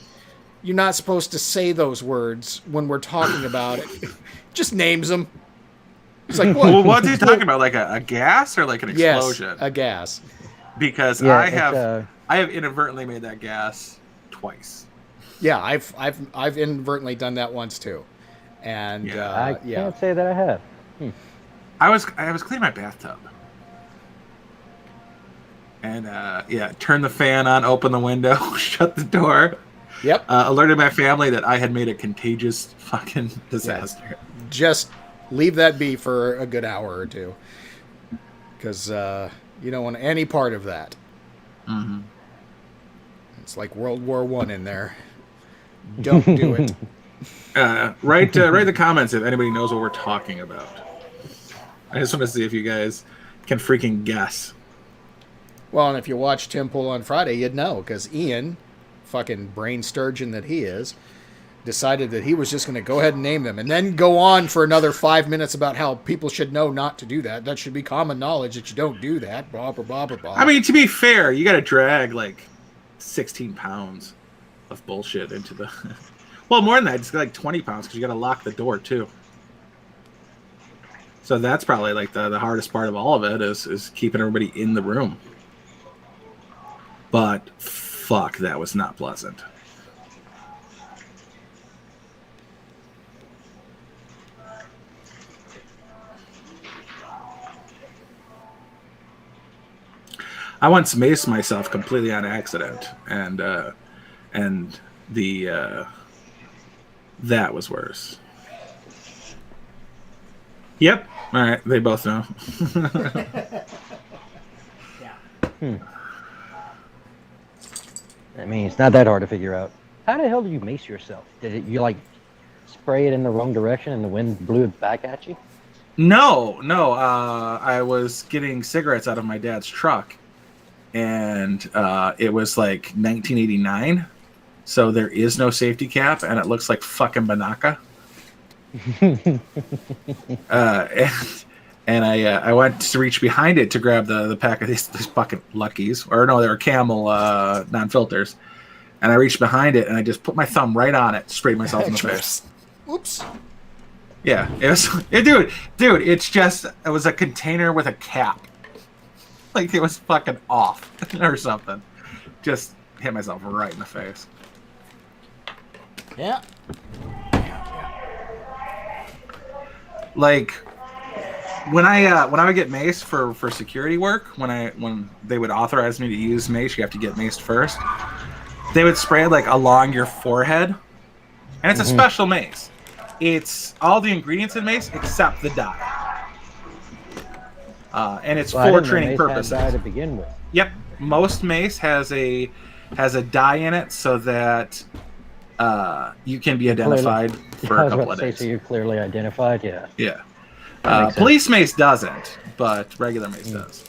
You're not supposed to say those words when we're talking about it. Just names them. It's like, what? Well, what's he talking about? Like a gas or like an explosion? Yes, a gas. Because Yeah, I have inadvertently made that gas twice. Yeah, I've inadvertently done that once too. And I can't say that I have. I was cleaning my bathtub. And turn the fan on, open the window, shut the door. Yep. Alerted my family that I had made a contagious fucking disaster. Yeah. Just leave that be for a good hour or two. Because you don't want any part of that. Mm-hmm. It's like World War I in there. Don't do it. Write the comments if anybody knows what we're talking about. I just want to see if you guys can freaking guess. Well, and if you watch Tim Pool on Friday, you'd know, because Ian, fucking brain sturgeon that he is, decided that he was just going to go ahead and name them, and then go on for another 5 minutes about how people should know not to do that. That should be common knowledge that you don't do that, blah, blah, blah, blah, blah. I mean, to be fair, you got to drag like 16 pounds of bullshit into the... Well, more than that, it's like 20 pounds, because you got to lock the door, too. So that's probably like the hardest part of all of it, is keeping everybody in the room. But fuck, that was not pleasant. I once maced myself completely on accident, and the that was worse. Yep. All right. They both know. I mean, it's not that hard to figure out. How the hell did you mace yourself? Did you like spray it in the wrong direction and the wind blew it back at you? No. I was getting cigarettes out of my dad's truck, and it was like 1989, so there is no safety cap, and it looks like fucking Banaka. And I went to reach behind it to grab the pack of these fucking Luckies, or no, they were Camel non-filters, and I reached behind it and I just put my thumb right on it, sprayed myself in the face. Oops. Yeah, dude, it was a container with a cap, like it was fucking off or something. Just hit myself right in the face. Yeah. Like when I would get maced for security work, when they would authorize me to use mace, you have to get maced first. They would spray it like along your forehead, and it's a special mace. It's all the ingredients in mace except the dye, and it's for training purposes. Dye to begin with. Yep, most mace has a dye in it so that you can be identified for a couple of days. So you're clearly identified, yeah. Yeah. Police mace doesn't, but regular mace does.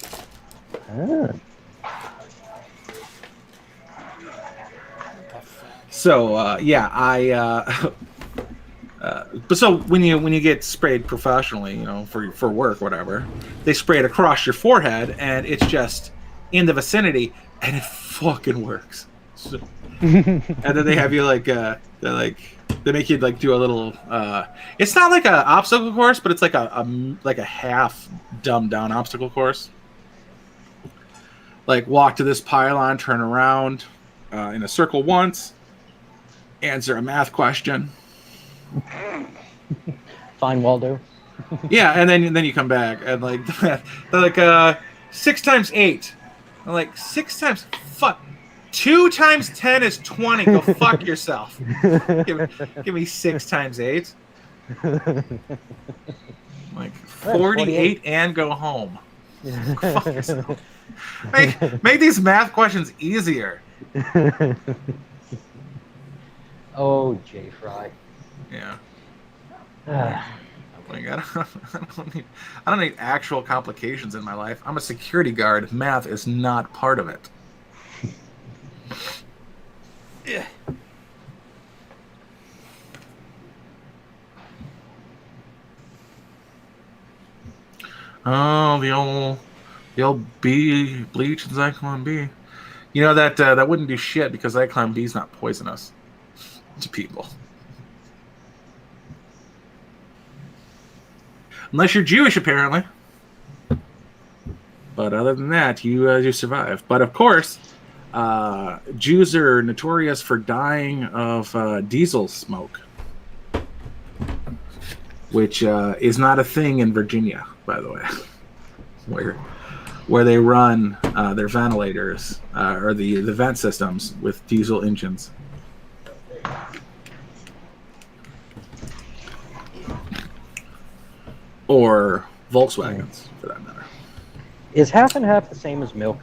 So but so when you get sprayed professionally, you know, for work, whatever, they spray it across your forehead, and it's just in the vicinity, and it fucking works. So, and then they have you like they make you like do a little. It's not like a obstacle course, but it's like a half dumbed down obstacle course. Like walk to this pylon, turn around in a circle once, answer a math question. Fine, Waldo. Yeah, and then you come back and like they're like 6 times 8. I'm like 6 times fuck. 2 times 10 is 20. Go fuck yourself. Give me 6 times 8. Like 48 and go home. Fuck yourself. Make these math questions easier. Oh, J. Fry. Yeah. Like, I don't need actual complications in my life. I'm a security guard. Math is not part of it. Oh, the old B bleach and Zyklon B. You know that wouldn't do shit because Zyklon B is not poisonous to people. Unless you're Jewish, apparently. But other than that, you survive. But of course, Jews are notorious for dying of diesel smoke, which is not a thing in Virginia, by the way, where they run their ventilators or the vent systems with diesel engines. Or Volkswagens, for that matter. Is half and half the same as milk?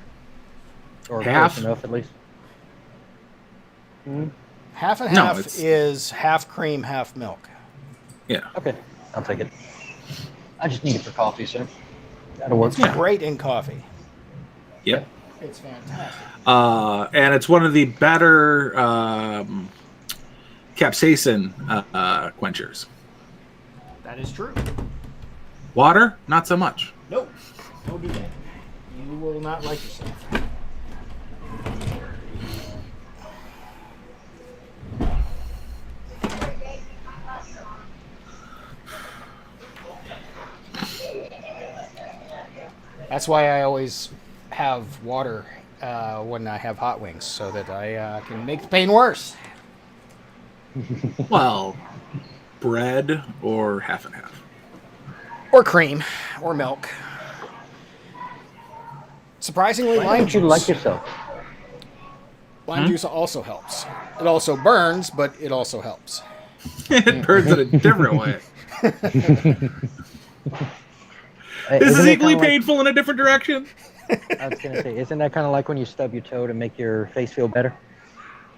Or Half? close enough, at least? Half and No, half it's- is half cream, half milk. Yeah. Okay, I'll take it. I just need it for coffee, so that'll work. It's great in coffee. Yep. It's fantastic. And it's one of the better capsaicin quenchers. That is true. Water, not so much. Nope. Don't do that. You will not like yourself. That's why I always have water when I have hot wings, so that I can make the pain worse. Well, bread or half and half. Or cream, or milk. Surprisingly, Why lime don't you juice. like yourself? Lime juice also helps. It also burns, but it also helps. It burns in a different way. This Isn't is it equally kinda like- painful in a different direction. I was gonna say, isn't that kind of like when you stub your toe to make your face feel better?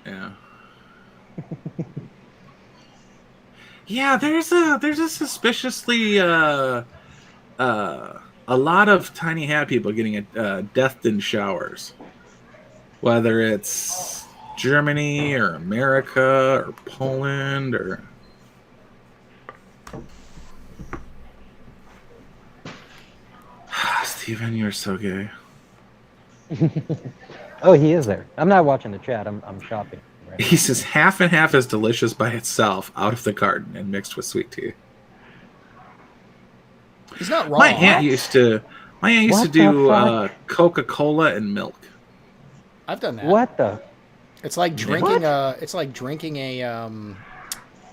Yeah. Yeah, there's a suspiciously a lot of tiny hat people getting deathed in showers, whether it's Germany or America or Poland or. Steven, you're so gay. Oh, he is there. I'm not watching the chat. I'm shopping. Right He says half and half is delicious by itself, out of the carton and mixed with sweet tea. He's not wrong. My aunt used to What the do fuck? Coca-Cola and milk. I've done that. What the? It's like drinking a. It's like drinking a.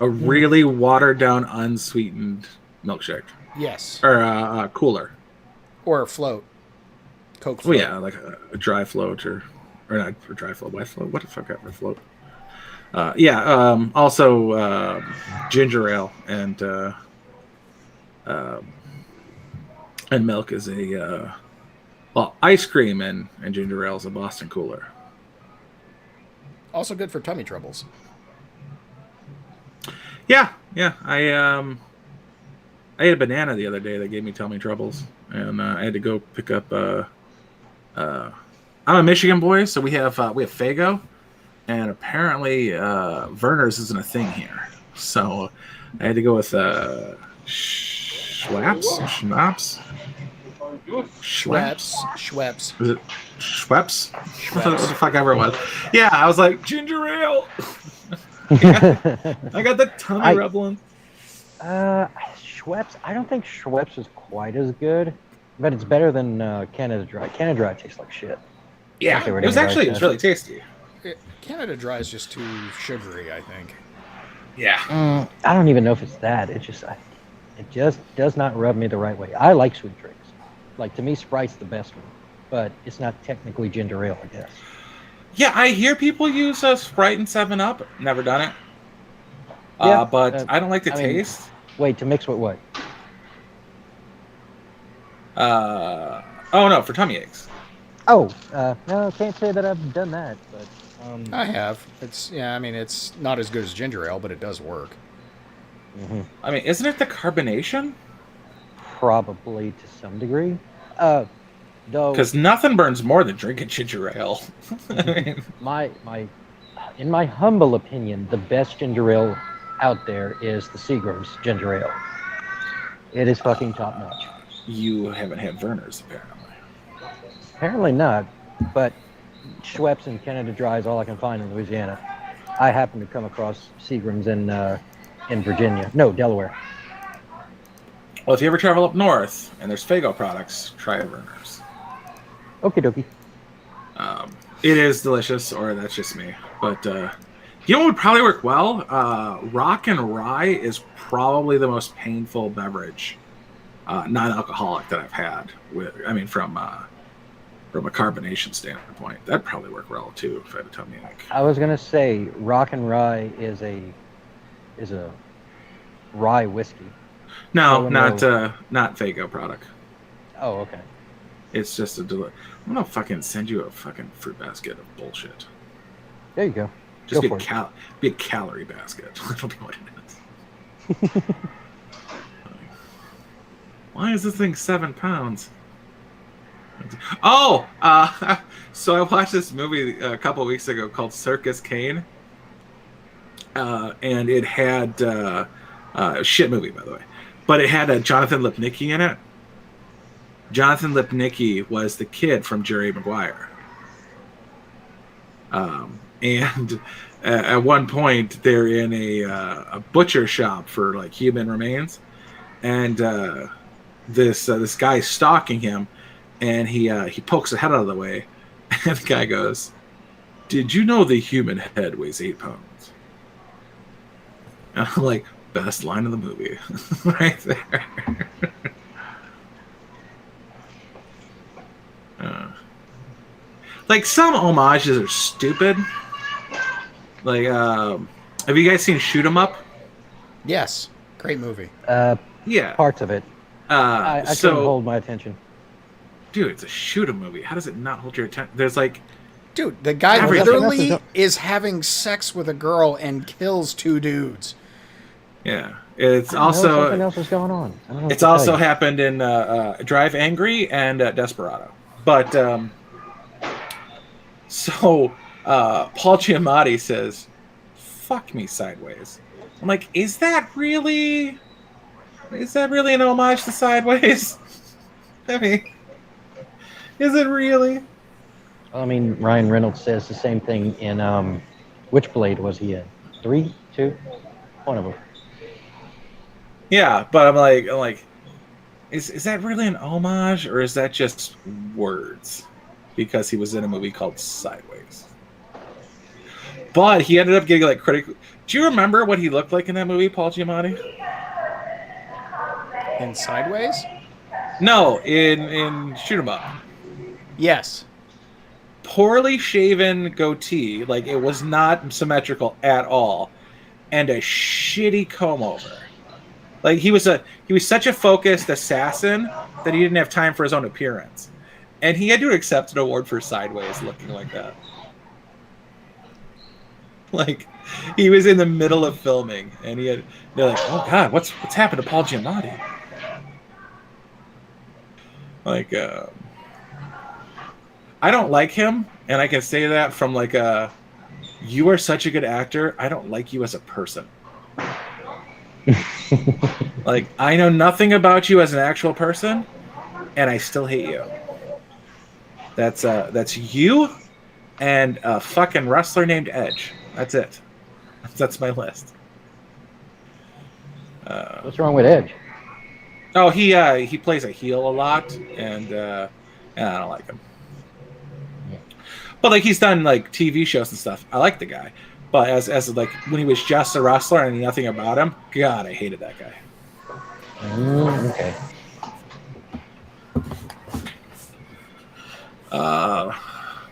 A really watered down, unsweetened milkshake Yes. or cooler. Or a float. Coke Oh float. yeah, like a dry float or not a dry float, white float. What the fuck ever float? Also ginger ale and milk is a ice cream and ginger ale is a Boston cooler. Also good for tummy troubles. Yeah. I ate a banana the other day that gave me tummy troubles, and I had to go pick up. I'm a Michigan boy, so we have Faygo, and apparently Verner's isn't a thing here. So I had to go with Schweppes. Schweppes. Is it Schweppes? What the fuck ever it was. Yeah, I was like, ginger ale. I got the tummy rumbling. Schweppes. I don't think Schweppes is quite as good, but it's better than Canada Dry. Canada Dry tastes like shit. Yeah, it was really tasty. Canada Dry is just too sugary, I think. Yeah. I don't even know if it's that. It just does not rub me the right way. I like sweet drinks. Like, to me, Sprite's the best one, but it's not technically ginger ale, I guess. Yeah, I hear people use Sprite and 7-Up. Never done it. Yeah, But I don't like the I mean, taste. Wait, to mix with what? Oh no, for tummy aches. Oh, no, can't say that I've done that, but I have. It's not as good as ginger ale, but it does work. I mean, isn't it the carbonation? probably to some degree. Though Because nothing burns more than drinking ginger ale. I mean, my in my humble opinion, the best ginger ale out there is the Seagram's ginger ale. It is fucking top notch. You haven't had Werner's, apparently. Apparently not, but Schweppes and Canada Dry is all I can find in Louisiana. I happen to come across Seagram's in Virginia. No, Delaware. Well, if you ever travel up north and there's Faygo products, try Werner's. Okie dokie. It is delicious, or that's just me. But you know what would probably work well? Rock and Rye is probably the most painful beverage, non-alcoholic that I've had. From a carbonation standpoint, that'd probably work well too if I had a tummy ache. I was gonna say Rock and Rye is a rye whiskey. No, not Faygo product. Oh, okay. It's just I'm gonna fucking send you a fucking fruit basket of bullshit. There you go. Just Go be a calorie basket. That'll be what it is. Why is this thing 7 pounds? Oh, so I watched this movie a couple weeks ago called Circus Kane, and it had a shit movie, by the way, but it had a Jonathan Lipnicki in it. Jonathan Lipnicki was the kid from Jerry Maguire, and at one point they're in a butcher shop for like human remains, and this guy's stalking him. And he pokes the head out of the way, and the guy goes, "Did you know the human head weighs 8 pounds?" And I'm like, best line of the movie, right there. Like some homages are stupid. Like, have you guys seen Shoot 'Em Up? Yes, great movie. Yeah, Parts of it. I couldn't hold my attention. Dude, it's a shoot 'em movie. How does it not hold your attention? There's like, Dude, the guy Everything. literally is having sex with a girl and kills 2 dudes. yeah, it's I don't know, also something else is going on. I don't know it's what to also tell you. happened in Drive Angry and Desperado. But so Paul Giamatti says, "Fuck me sideways." I'm like, is that really an homage to Sideways? I mean, is it really? I mean, Ryan Reynolds says the same thing in which Blade was he in? 3, 2, one of them. Yeah, but I'm like, is that really an homage, or is that just words? Because he was in a movie called Sideways. But he ended up getting like critical. Do you remember what he looked like in that movie, Paul Giamatti? In Sideways? No, in Shoot 'Em Up. Yes. Poorly shaven goatee, like it was not symmetrical at all, and a shitty comb over. Like he was such a focused assassin that he didn't have time for his own appearance, and he had to accept an award for Sideways looking like that. Like he was in the middle of filming, and they're like, "Oh God, what's happened to Paul Giamatti?" Like, I don't like him, and I can say that from like you are such a good actor. I don't like you as a person. Like, I know nothing about you as an actual person, and I still hate you. That's you and a fucking wrestler named Edge. That's it. That's my list. What's wrong with Edge? Oh, he plays a heel a lot, and I don't like him. But like he's done like TV shows and stuff. I like the guy, but as like when he was just a wrestler and I knew nothing about him, God, I hated that guy. Okay.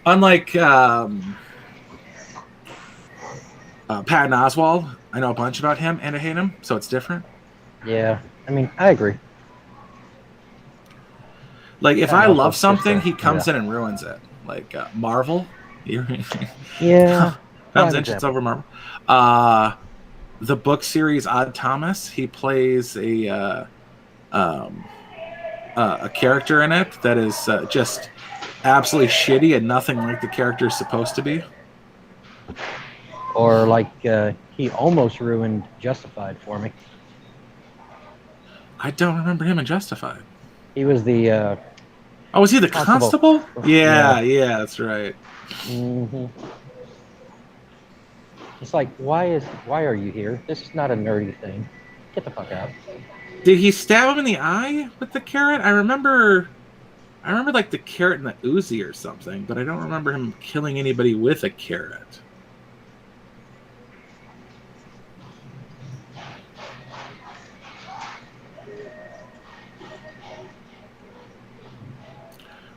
Unlike Patton Oswalt, I know a bunch about him and I hate him, so it's different. Yeah, I mean, I agree. Like if Patton I love Oswalt's something, just he comes in and ruins it. Like Marvel, Yeah. comes in, shits over Marvel. The book series Odd Thomas, he plays a character in it that is just absolutely shitty and nothing like the character is supposed to be. Or like he almost ruined Justified for me. I don't remember him in Justified. He was the Oh, was he the constable? Yeah, Yeah. that's right. It's like, why are you here? This is not a nerdy thing. Get the fuck out. Did he stab him in the eye with the carrot? I remember like the carrot and the Uzi or something, but I don't remember him killing anybody with a carrot.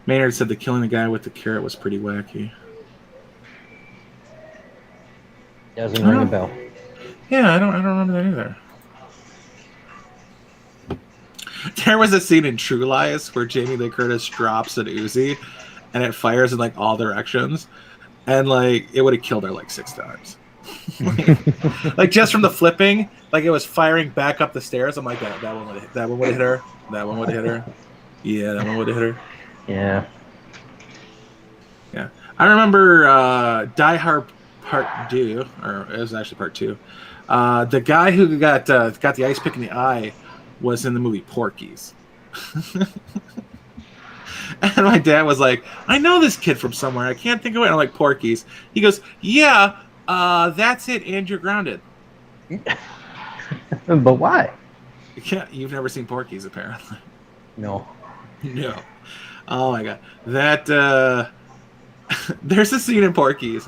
Maynard said that killing the guy with the carrot was pretty wacky. Doesn't ring a bell. Yeah, I don't remember that either. There was a scene in True Lies where Jamie Lee Curtis drops an Uzi and it fires in like all directions, and like it would have killed her like 6 times. Like just from the flipping, like it was firing back up the stairs. I'm like, that one would have hit her. That one would have hit her. Yeah, that one would have hit her. Yeah. Yeah. I remember Die Hard Part 2, or it was actually Part 2. The guy who got the ice pick in the eye was in the movie Porky's. And my dad was like, I know this kid from somewhere. I can't think of it. And I'm like, Porky's. He goes, yeah, that's it, and you're grounded. But why? You've never seen Porky's, apparently. No. No. Oh my god. That there's a scene in Porky's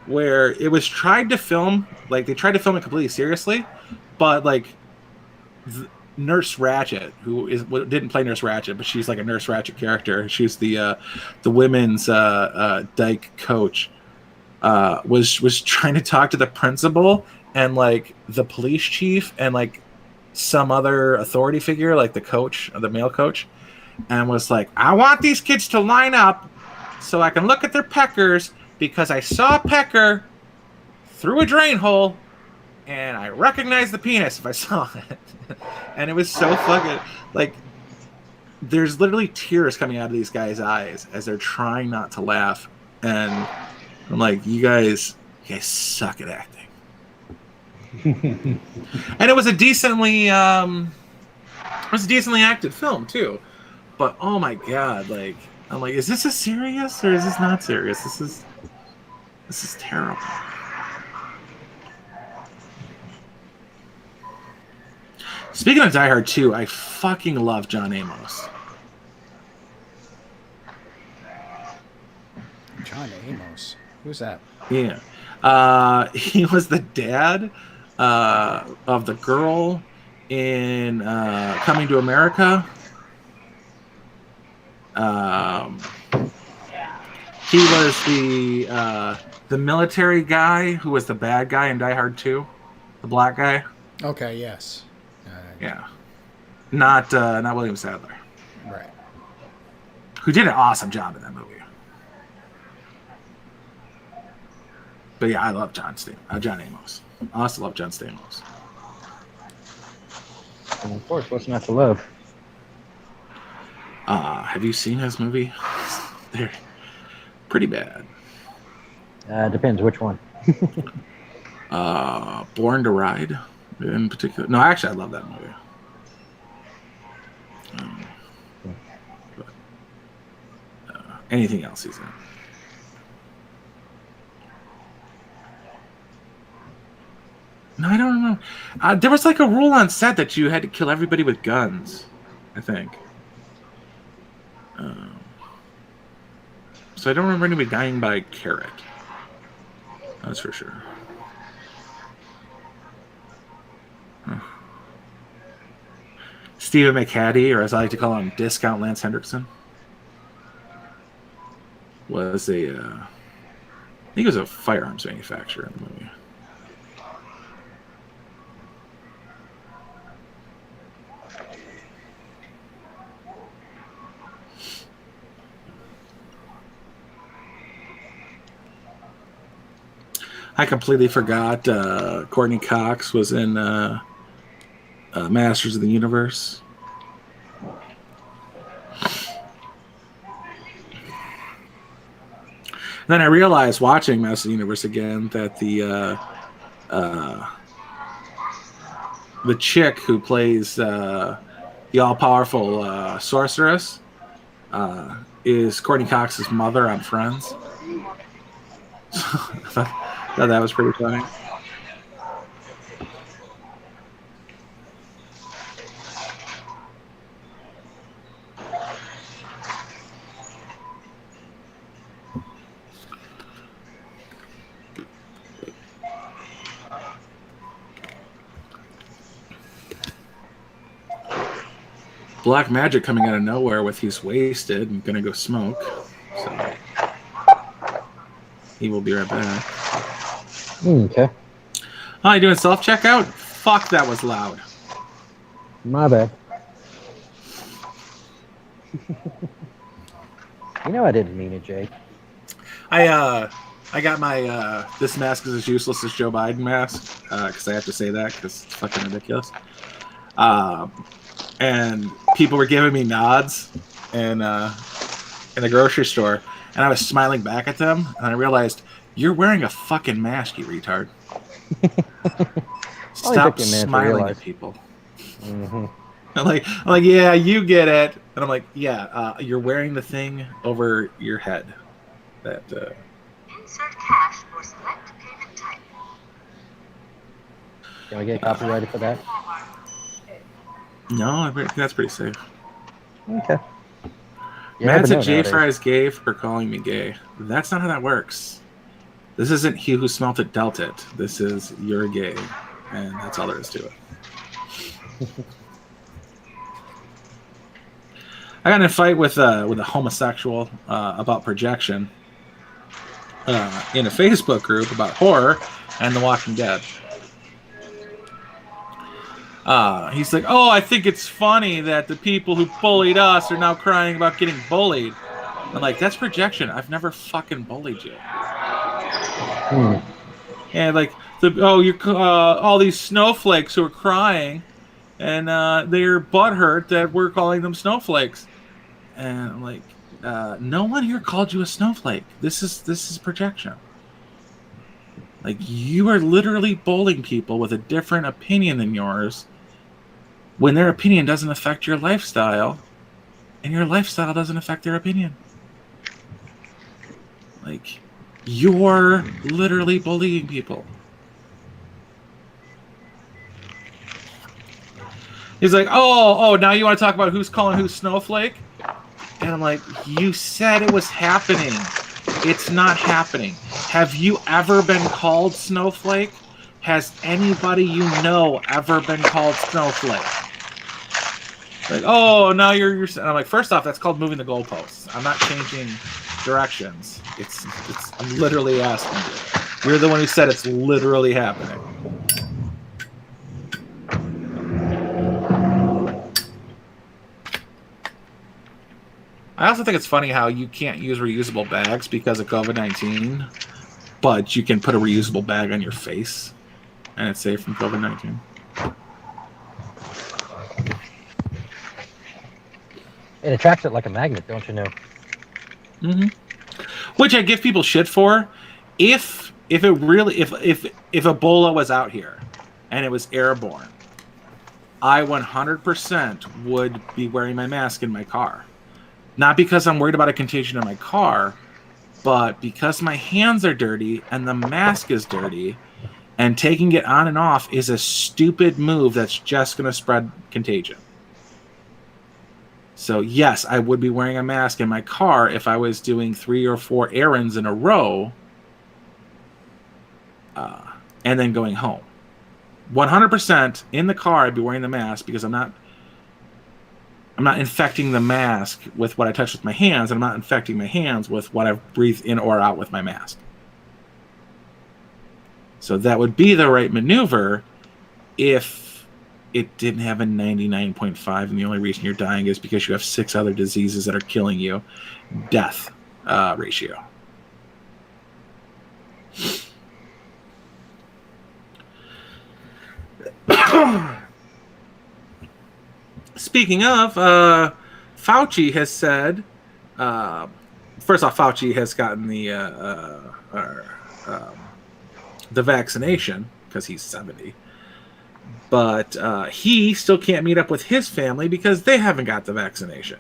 where it was tried to film, like they tried to film it completely seriously, but like Nurse Ratched, who didn't play Nurse Ratched, but she's like a Nurse Ratched character. She's the women's dyke coach. Was trying to talk to the principal and like the police chief and like some other authority figure, like the coach, the male coach, and was like, I want these kids to line up so I can look at their peckers because I saw a pecker through a drain hole and I recognized the penis if I saw it. And it was so fucking like there's literally tears coming out of these guys' eyes as they're trying not to laugh. And I'm like, you guys suck at acting. And it was a decently acted film too. But oh my god, like I'm like, is this a serious or is this not serious? This is terrible. Speaking of Die Hard 2, I fucking love John Amos. John Amos. Who's that? Yeah. He was the dad of the girl in Coming to America. He was the military guy who was the bad guy in Die Hard 2, the black guy. Okay, yes. Yeah, not William Sadler, Right. who did an awesome job in that movie. But yeah, I love John Amos. I also love John Stamos. And of course, what's not to love? Have you seen his movie? They're pretty bad. Depends which one. Born to Ride, in particular. No, actually, I love that movie. But, anything else he's in? No, I don't know. There was like a rule on set that you had to kill everybody with guns, I think. So I don't remember anybody dying by carrot. That's for sure. Huh. Stephen McHattie, or as I like to call him, Discount Lance Hendrickson, was I think he was a firearms manufacturer in the movie. I completely forgot Courtney Cox was in Masters of the Universe. Then I realized watching Masters of the Universe again that the the chick who plays the all-powerful sorceress is Courtney Cox's mother on Friends. I thought that was pretty funny. Black Magic coming out of nowhere with he's wasted and gonna go smoke. So he will be right back. Okay. Oh, you doing self-checkout? Fuck, that was loud. My bad. You know I didn't mean it, Jake. I got my this mask is as useless as Joe Biden mask because I have to say that because it's fucking ridiculous. And people were giving me nods and in the grocery store, and I was smiling back at them, and I realized you're wearing a fucking mask, you retard. Stop smiling at people. Mm-hmm. I'm like, yeah, you get it, and I'm like, yeah, you're wearing the thing over your head. That. Insert cash or select payment type. Can we get copyrighted for that? No, I think that's pretty safe. Okay. Matt said J Fry's gay for calling me gay. That's not how that works. This isn't he who smelt it dealt it. This is you're gay, and that's all there is to it. I got in a fight with a homosexual about projection in a Facebook group about horror and The Walking Dead. He's like, oh, I think it's funny that the people who bullied us are now crying about getting bullied. I'm like, that's projection. I've never fucking bullied you. And like, you're all these snowflakes who are crying, and they're butthurt that we're calling them snowflakes. And I'm like, no one here called you a snowflake. This is projection. Like, you are literally bullying people with a different opinion than yours when their opinion doesn't affect your lifestyle, and your lifestyle doesn't affect their opinion. Like, you're literally bullying people. He's like, oh, now you want to talk about who's calling who snowflake? And I'm like, you said it was happening. It's not happening. Have you ever been called snowflake? Has anybody you know ever been called snowflake? Like, oh, now you're. And I'm like, first off, that's called moving the goalposts. I'm not changing directions. It's I'm literally asking you. You're the one who said it's literally happening. I also think it's funny how you can't use reusable bags because of COVID-19, but you can put a reusable bag on your face, and it's safe from COVID-19. It attracts it like a magnet, don't you know? Mm-hmm. Which I give people shit for. If Ebola was out here and it was airborne, I 100% would be wearing my mask in my car. Not because I'm worried about a contagion in my car, but because my hands are dirty and the mask is dirty, and taking it on and off is a stupid move that's just going to spread contagion. So yes, I would be wearing a mask in my car if I was doing 3 or 4 errands in a row and then going home. 100% in the car, I'd be wearing the mask because I'm not infecting the mask with what I touch with my hands, and I'm not infecting my hands with what I've breathed in or out with my mask. So that would be the right maneuver if it didn't have a 99.5, and the only reason you're dying is because you have 6 other diseases that are killing you. Death ratio. Speaking of, Fauci has said, first off, Fauci has gotten the vaccination because he's 70. But he still can't meet up with his family because they haven't got the vaccination.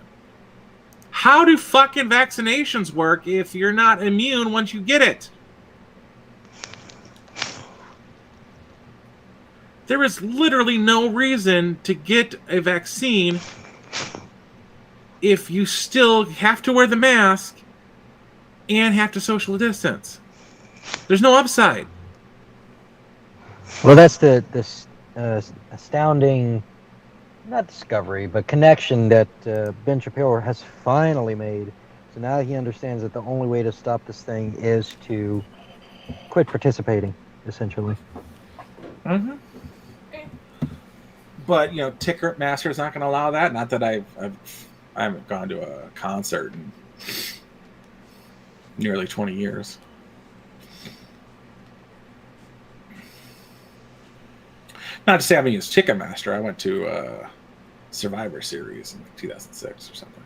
How do fucking vaccinations work if you're not immune once you get it? There is literally no reason to get a vaccine if you still have to wear the mask and have to social distance. There's no upside. Well, that's the astounding, not discovery, but connection that Ben Shapiro has finally made. So now he understands that the only way to stop this thing is to quit participating, essentially. Mm-hmm. But Ticketmaster's not going to allow that. Not that I haven't gone to a concert in nearly 20 years. Not to say I haven't used Ticketmaster. I went to Survivor Series in 2006 or something.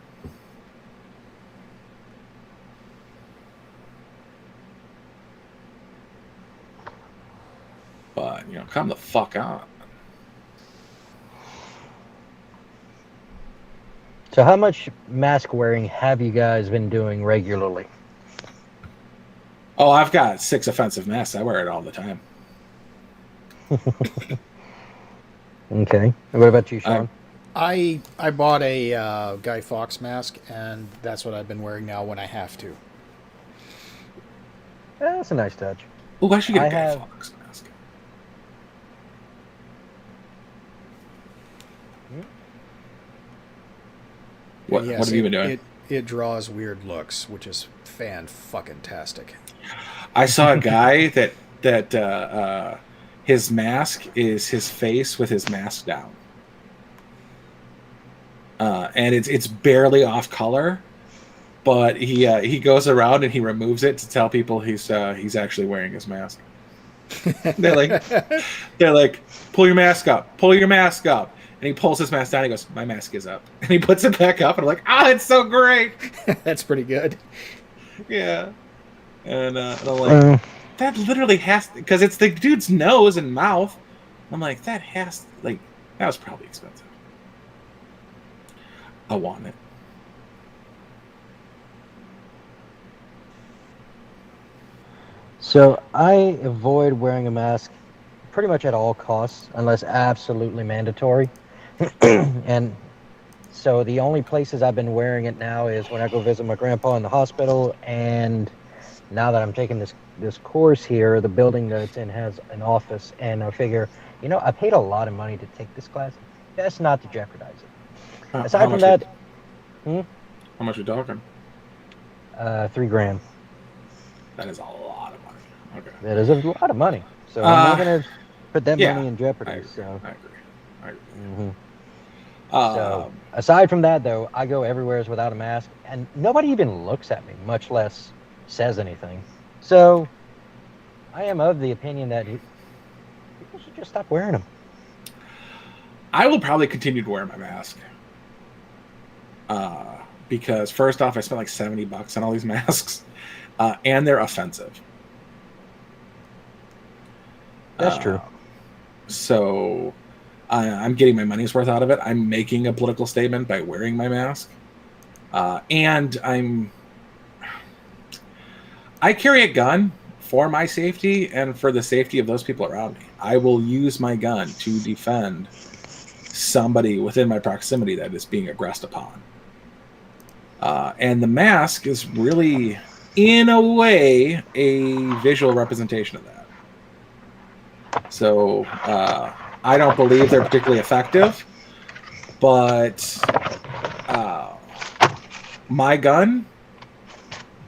But come the fuck on. So how much mask wearing have you guys been doing regularly? Oh, I've got 6 offensive masks. I wear it all the time. Okay. And what about you, Sean? I bought a Guy Fawkes mask, and that's what I've been wearing now when I have to. That's a nice touch. Oh, I should get a Guy Fawkes mask. What have you been doing? It draws weird looks, which is fan-fucking-tastic. I saw a guy that his mask is his face with his mask down, and it's barely off color, but he goes around and he removes it to tell people he's actually wearing his mask. they're like, pull your mask up, and he pulls his mask down. He goes, my mask is up, and he puts it back up, and I'm like, it's so great. That's pretty good. Yeah, and I'm like. That literally has to, because it's the dude's nose and mouth. I'm like, that was probably expensive. I want it. So I avoid wearing a mask pretty much at all costs, unless absolutely mandatory. And so the only places I've been wearing it now is when I go visit my grandpa in the hospital, and now that I'm taking this course here, the building that it's in has an office, and I figure, I paid a lot of money to take this class. Best not to jeopardize it. Aside from that, how much are you talking? $3,000. That is a lot of money. Okay. That is a lot of money. So I'm not gonna put that money in jeopardy. I agree. So. I agree. Mm-hmm. So aside from that, though, I go everywhere without a mask, and nobody even looks at me, much less says anything. So I am of the opinion that people should just stop wearing them. I will probably continue to wear my mask. Because first off, I spent like $70 on all these masks, and they're offensive. That's true. So I'm getting my money's worth out of it. I'm making a political statement by wearing my mask. And I carry a gun for my safety and for the safety of those people around me. I will use my gun to defend somebody within my proximity that is being aggressed upon. And the mask is really, in a way, a visual representation of that. So I don't believe they're particularly effective, but my gun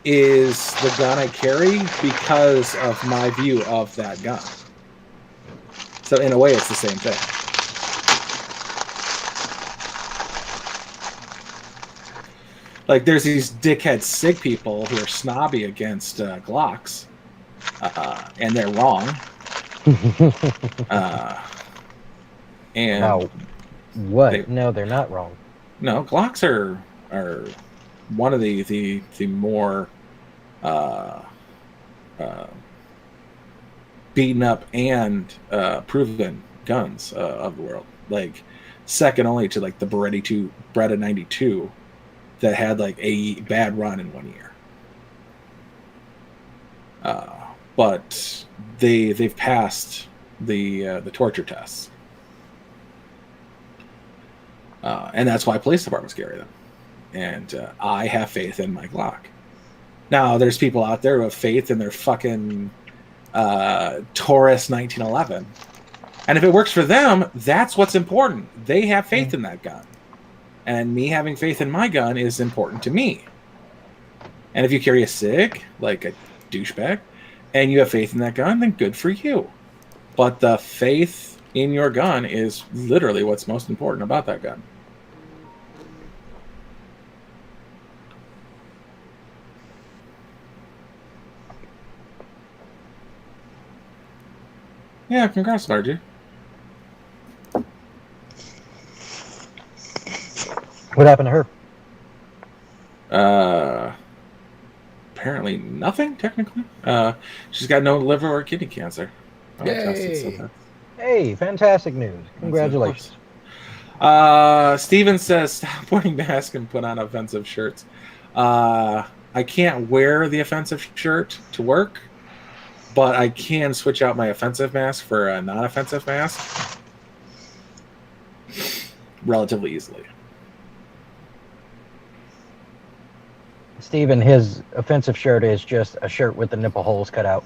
is the gun I carry because of my view of that gun. So in a way, it's the same thing. Like, there's these dickhead SIG people who are snobby against Glocks, and they're wrong. And Wow. What? No, they're not wrong. No, Glocks are one of the more beaten up and proven guns of the world. Like second only to like the Beretta 92 that had like a bad run in 1 year. But they've passed the torture tests. And that's why police departments carry them. And I have faith in my Glock. Now, there's people out there who have faith in their fucking Taurus 1911. And if it works for them, that's what's important. They have faith in that gun. And me having faith in my gun is important to me. And if you carry a SIG, like a douchebag, and you have faith in that gun, then good for you. But the faith in your gun is literally what's most important about that gun. Yeah, congrats, Margie. What happened to her? Apparently nothing, technically. She's got no liver or kidney cancer. Yay. Hey, fantastic news. Congratulations. Steven says, stop wearing masks and put on offensive shirts. I can't wear the offensive shirt to work, but I can switch out my offensive mask for a non-offensive mask relatively easily. Steven, his offensive shirt is just a shirt with the nipple holes cut out.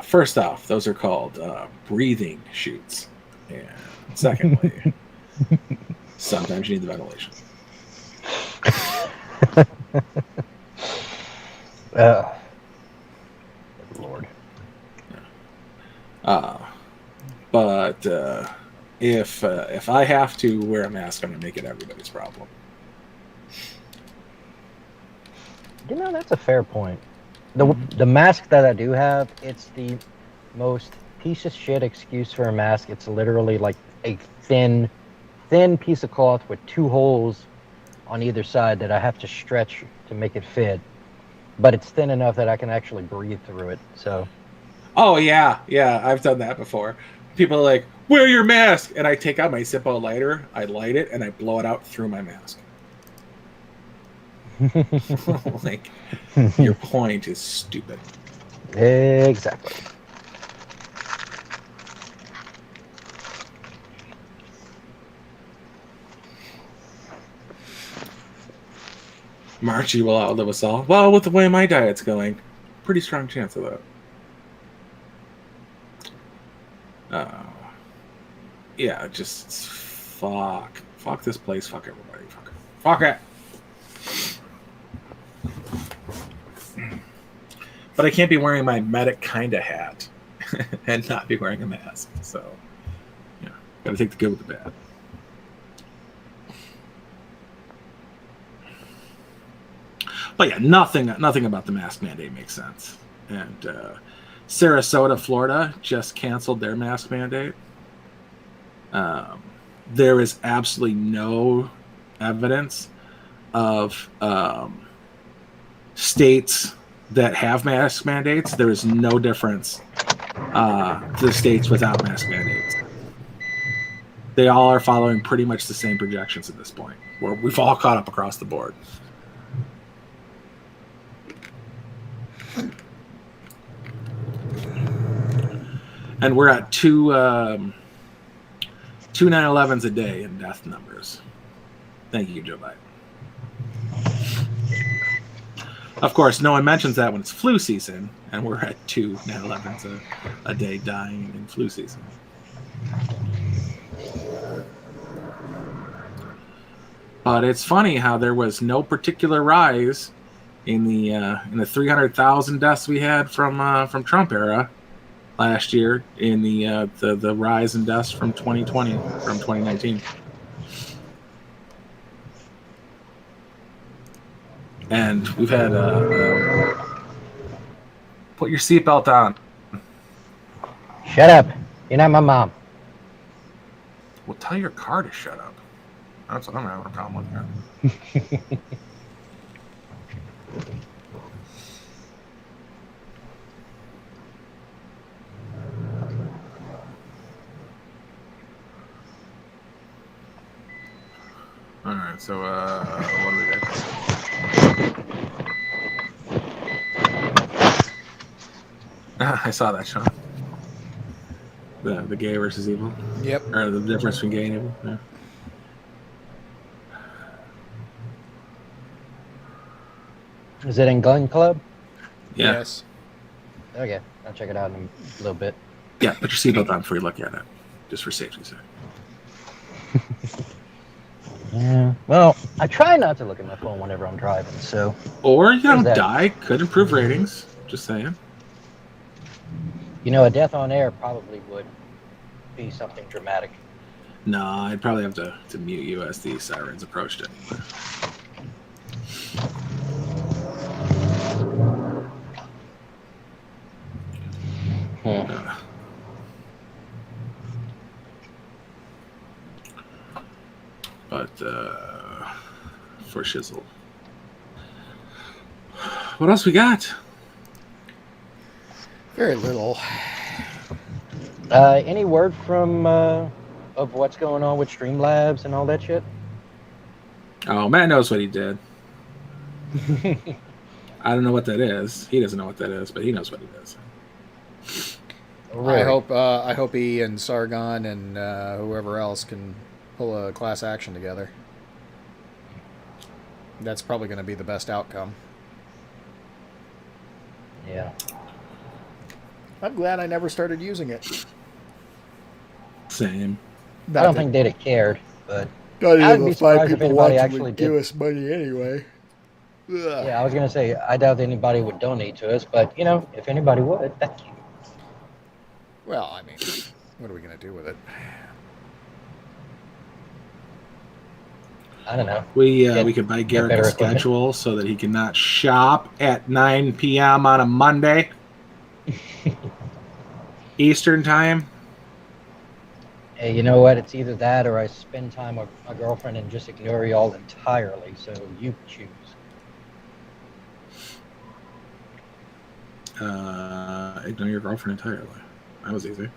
First off, those are called breathing chutes. And secondly, sometimes you need the ventilation. Lord. But if I have to wear a mask, I'm going to make it everybody's problem. You know, that's a fair point. The mask that I do have, it's the most piece of shit excuse for a mask. It's literally like a thin piece of cloth with 2 holes on either side that I have to stretch to make it fit. But it's thin enough that I can actually breathe through it. So. Oh yeah, I've done that before. People are like, "Wear your mask," and I take out my Zippo lighter, I light it, and I blow it out through my mask. Like, your point is stupid. Exactly. Marchie will outlive us all. Well, with the way my diet's going, pretty strong chance of that. Yeah, just fuck this place, fuck everybody, fuck it. But I can't be wearing my medic kinda hat and not be wearing a mask. So, yeah, gotta take the good with the bad. But yeah, nothing about the mask mandate makes sense. And Sarasota, Florida, just canceled their mask mandate. There is absolutely no evidence of states that have mask mandates. There is no difference to the states without mask mandates. They all are following pretty much the same projections at this point, where we've all caught up across the board. And we're at two 9/11s a day in death numbers. Thank you, Joe Biden. Of course, no one mentions that when it's flu season, and we're at 2 9/11s a day dying in flu season. But it's funny how there was no particular rise in the 300,000 deaths we had from Trump era last year in the rise in deaths from 2020 from 2019. And we've had put your seatbelt on. Shut up. You're not my mom. Well, tell your car to shut up. That's what I'm having a problem with here. right, so what do we got? I saw that, Sean. The gay versus evil. Yep. Or the difference between gay and evil. Yeah. Is it in Gun Club? Yeah. Yes. Okay, I'll check it out in a little bit. Yeah, put your seatbelt on before you look at it, just for safety's sake. Yeah. Well, I try not to look at my phone whenever I'm driving, so. Or you don't that? die. Could improve ratings. Just saying. You know, a death on air probably would be something dramatic. No, I'd probably have to mute you as the sirens approached it. But for shizzle. What else we got? Very little. Any word from of what's going on with Streamlabs and all that shit? Oh, Matt knows what he did. I don't know what that is. He doesn't know what that is, but he knows what he does. Really? I hope he and Sargon and whoever else can pull a class action together. That's probably going to be the best outcome. Yeah. I'm glad I never started using it. Same. I don't think they'd have cared, but Not I'd even be the 5 surprised if people anybody watching actually would did. give us money anyway. Ugh. yeah, I was gonna say I doubt anybody would donate to us, but you know, if anybody would, thank you. Well, I mean, what are we going to do with it? I don't know. We could buy Garrett better a equipment. schedule so that he cannot shop at 9 p.m. on a Monday. Eastern time. Hey, you know what? It's either that or I spend time with my girlfriend and just ignore y'all entirely. So you choose. Ignore your girlfriend entirely. That was easy.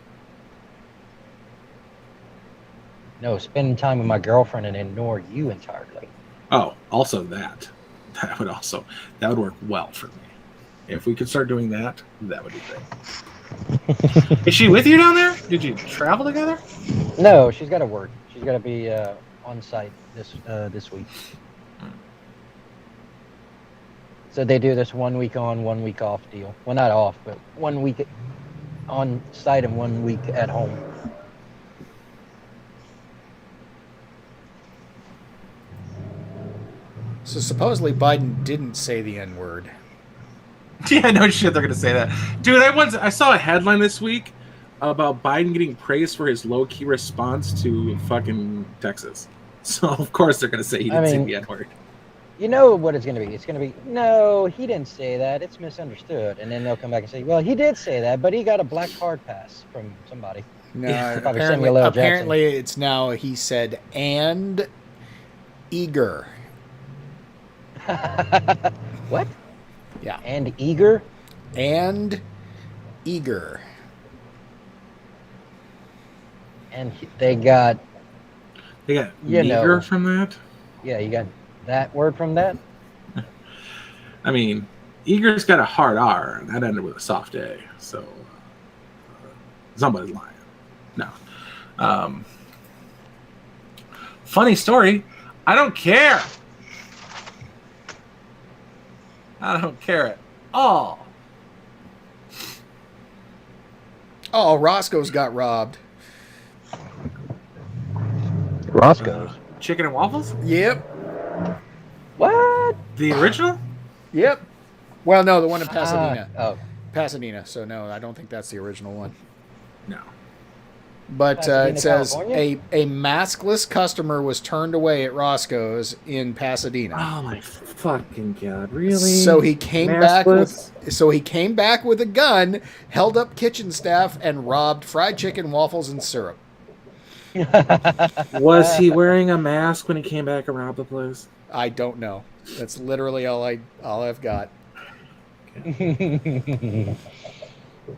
No, spend time with my girlfriend and ignore you entirely. Oh, also that would work well for me. If we could start doing that, that would be great. Is she with you down there? Did you travel together? No, she's got to work. She's got to be on site this week. So they do this 1 week on, 1 week off deal. Well, not off, but 1 week on site and 1 week at home. So supposedly Biden didn't say the N-word. Yeah, no shit, they're gonna say that, dude. I saw a headline this week about Biden getting praised for his low-key response to fucking Texas. So of course they're gonna say he didn't say the N-word. You know what it's going to be. It's going to be, no, he didn't say that. It's misunderstood. And then they'll come back and say, well, he did say that, but he got a black card pass from somebody. No, Probably Samuel L. Jackson. apparently it's now, he said, and eager. What? Yeah. And eager? And eager. And they got, You You meager know. from that? yeah, you got that word from that? I mean, eager's got a hard R, and that ended with a soft A. So somebody's lying. No. Funny story. I don't care. I don't care at all. Oh, Roscoe's got robbed. Roscoe's. Chicken and waffles? Yep. What? The original? Yep. Well, no, the one in Pasadena. Oh, Pasadena. So, no, I don't think that's the original one. No. But Pasadena, it says California? a maskless customer was turned away at Roscoe's in Pasadena. Oh my fucking god! Really? So he came back Maskless? with a gun, held up kitchen staff, and robbed fried chicken, waffles, and syrup. Was he wearing a mask when he came back and robbed the place? I don't know. That's literally all I've got.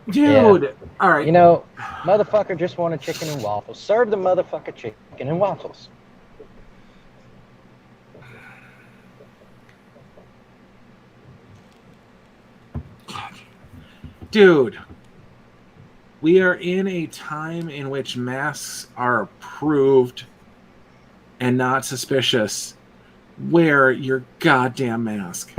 Dude, Yeah. all right. You know, motherfucker just wanted chicken and waffles. Serve the motherfucker chicken and waffles. Dude, we are in a time in which masks are approved and not suspicious. Wear your goddamn mask.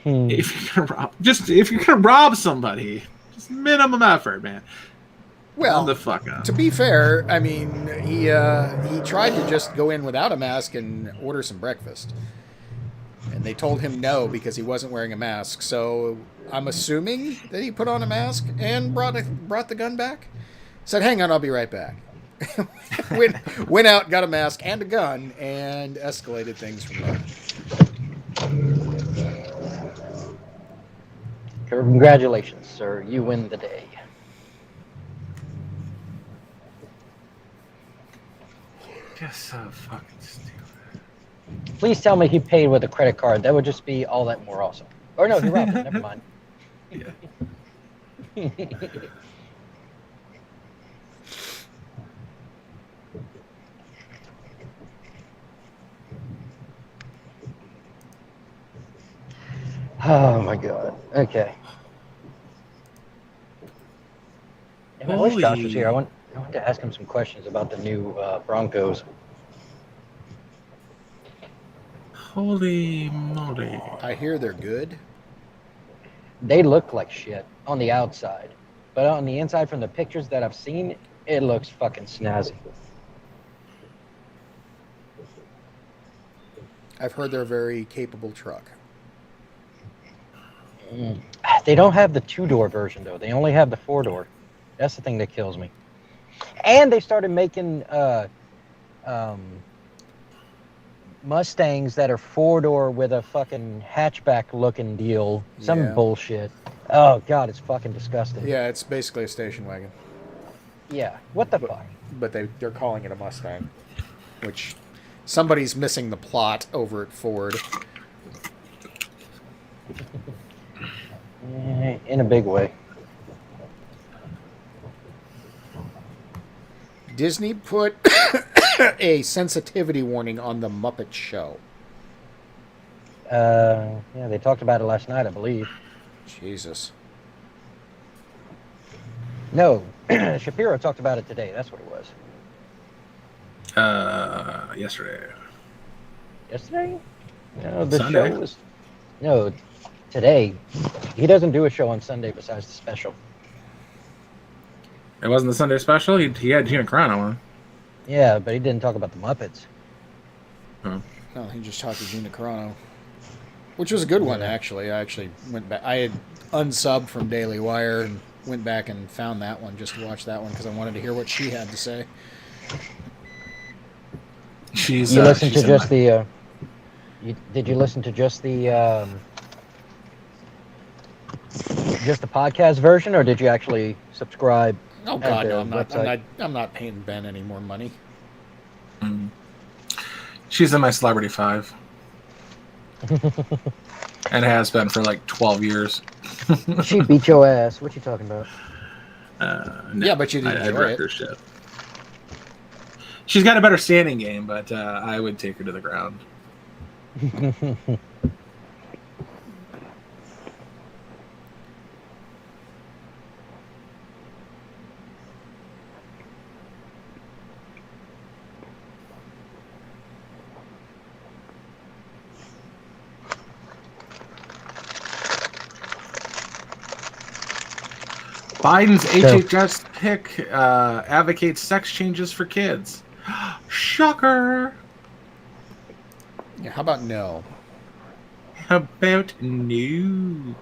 If you're gonna rob somebody, just minimum effort, man. Well, the fuck up. To be fair, I mean, he tried to just go in without a mask and order some breakfast, and they told him no because he wasn't wearing a mask. So I'm assuming that he put on a mask and brought the gun back. Said, "Hang on, I'll be right back." went out, got a mask and a gun, and escalated things from there. Congratulations, sir. You win the day. Just so fucking stupid. Please tell me he paid with a credit card. That would just be all that more awesome. Or no, he robbed it. Never mind. Yeah. Oh my god. Okay. I wish Josh was here. I want to ask him some questions about the new Broncos. Holy moly. I hear they're good. They look like shit on the outside, but on the inside, from the pictures that I've seen, it looks fucking snazzy. I've heard they're a very capable truck. They don't have the 2-door version, though. They only have the 4-door. That's the thing that kills me. And they started making Mustangs that are 4-door with a fucking hatchback-looking deal. Some bullshit. Oh, God, it's fucking disgusting. Yeah, it's basically a station wagon. Yeah, what the fuck? But they're calling it a Mustang, which somebody's missing the plot over at Ford. In a big way. Disney put a sensitivity warning on the Muppet Show. Yeah, they talked about it last night, I believe. Jesus. No, Shapiro talked about it today. That's what it was. Yesterday. Yesterday? No, the Sunday. show was... No, today. He doesn't do a show on Sunday besides the special. It wasn't the Sunday special? He had Gina Carano on. Yeah, but he didn't talk about the Muppets. Oh. No, he just talked to Gina Carano. Which was a good one, actually. I actually went back. I had unsubbed from Daily Wire and went back and found that one just to watch that one because I wanted to hear what she had to say. You listened to just the... did you listen to just the podcast version, or did you actually subscribe? Oh God, no! I'm not paying Ben any more money. Mm. She's in my Celebrity 5, and has been for like 12 years. She beat your ass. What you talking about? No, yeah, but you didn't enjoy it. Her shit. She's got a better standing game, but I would take her to the ground. Biden's HHS pick advocates sex changes for kids. Shocker. Yeah, how about no? How about no?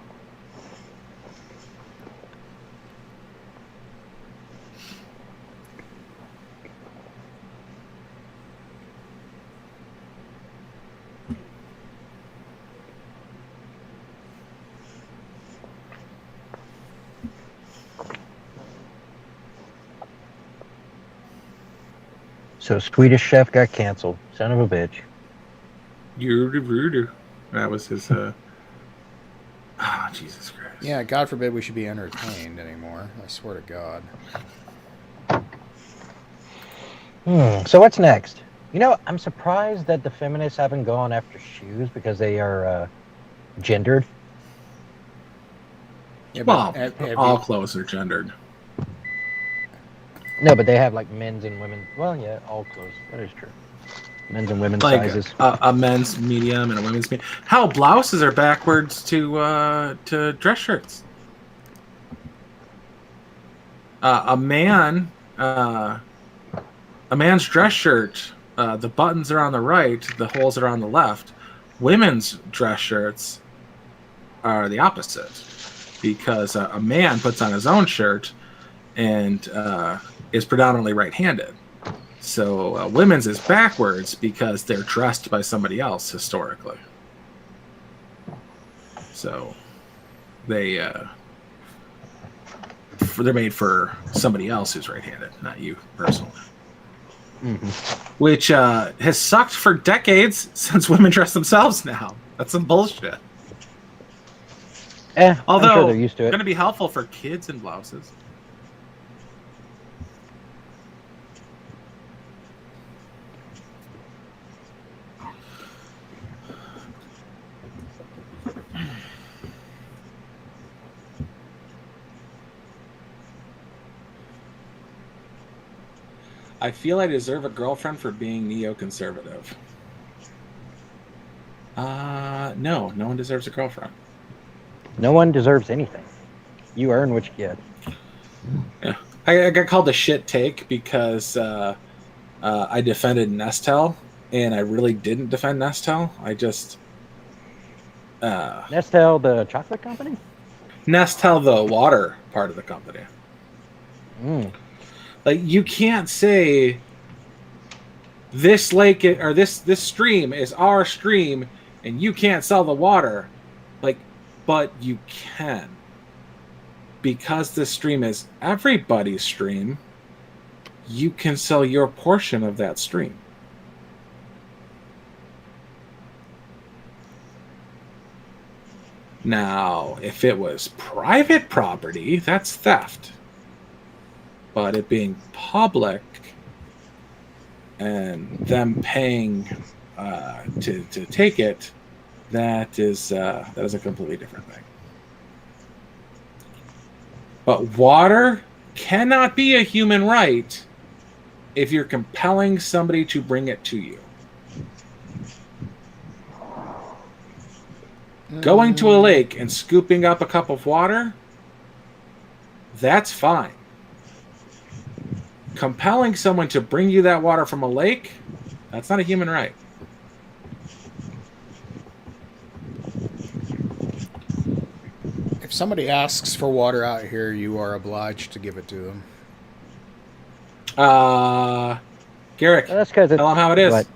So Swedish Chef got canceled. Son of a bitch. That was his. Jesus Christ. Yeah, God forbid we should be entertained anymore. I swear to God. So what's next? You know, I'm surprised that the feminists haven't gone after shoes because they are gendered. Yeah, Well, have all you- clothes are gendered. No, but they have like men's and women's. Well, yeah, all clothes. That is true. Men's and women's Like sizes. a men's medium and a women's medium. How blouses are backwards to dress shirts. A man's dress shirt, the buttons are on the right, the holes are on the left. Women's dress shirts are the opposite, because a man puts on his own shirt and is predominantly right-handed. So women's is backwards because they're dressed by somebody else historically. So they're made for somebody else who's right-handed, not you personally. Mm-hmm. Which has sucked for decades since women dress themselves now. That's some bullshit. Although I'm sure they're used to it's it. going to be helpful for kids in blouses. I feel I deserve a girlfriend for being neoconservative. No one deserves a girlfriend. No one deserves anything. You earn what you get. Yeah, I got called a shit take because I defended Nestle, and I really didn't defend Nestle. I just Nestle, the chocolate company? Nestle, the water part of the company. Mm. Like, you can't say this lake or this stream is our stream and you can't sell the water. Like, but you can. Because this stream is everybody's stream, you can sell your portion of that stream. Now, if it was private property, that's theft. But it being public and them paying to take it, that is a completely different thing. But water cannot be a human right if you're compelling somebody to bring it to you. Going to a lake and scooping up a cup of water, that's fine. Compelling someone to bring you that water from a lake, that's not a human right. If somebody asks for water out here, you are obliged to give it to them. Garrick, Well, that's because tell them how it is. What?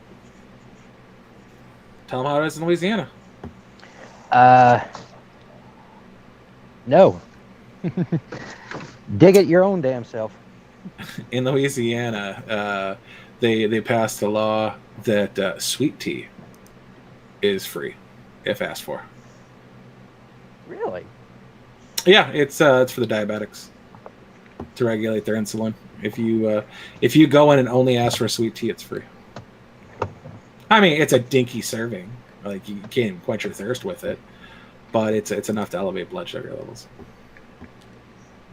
Tell them how it is in Louisiana. No. Dig it your own damn self. In Louisiana, they passed a law that sweet tea is free if asked for. Really? Yeah, it's for the diabetics to regulate their insulin. If you go in and only ask for sweet tea, it's free. I mean, it's a dinky serving. Like, you can't even quench your thirst with it, but it's enough to elevate blood sugar levels.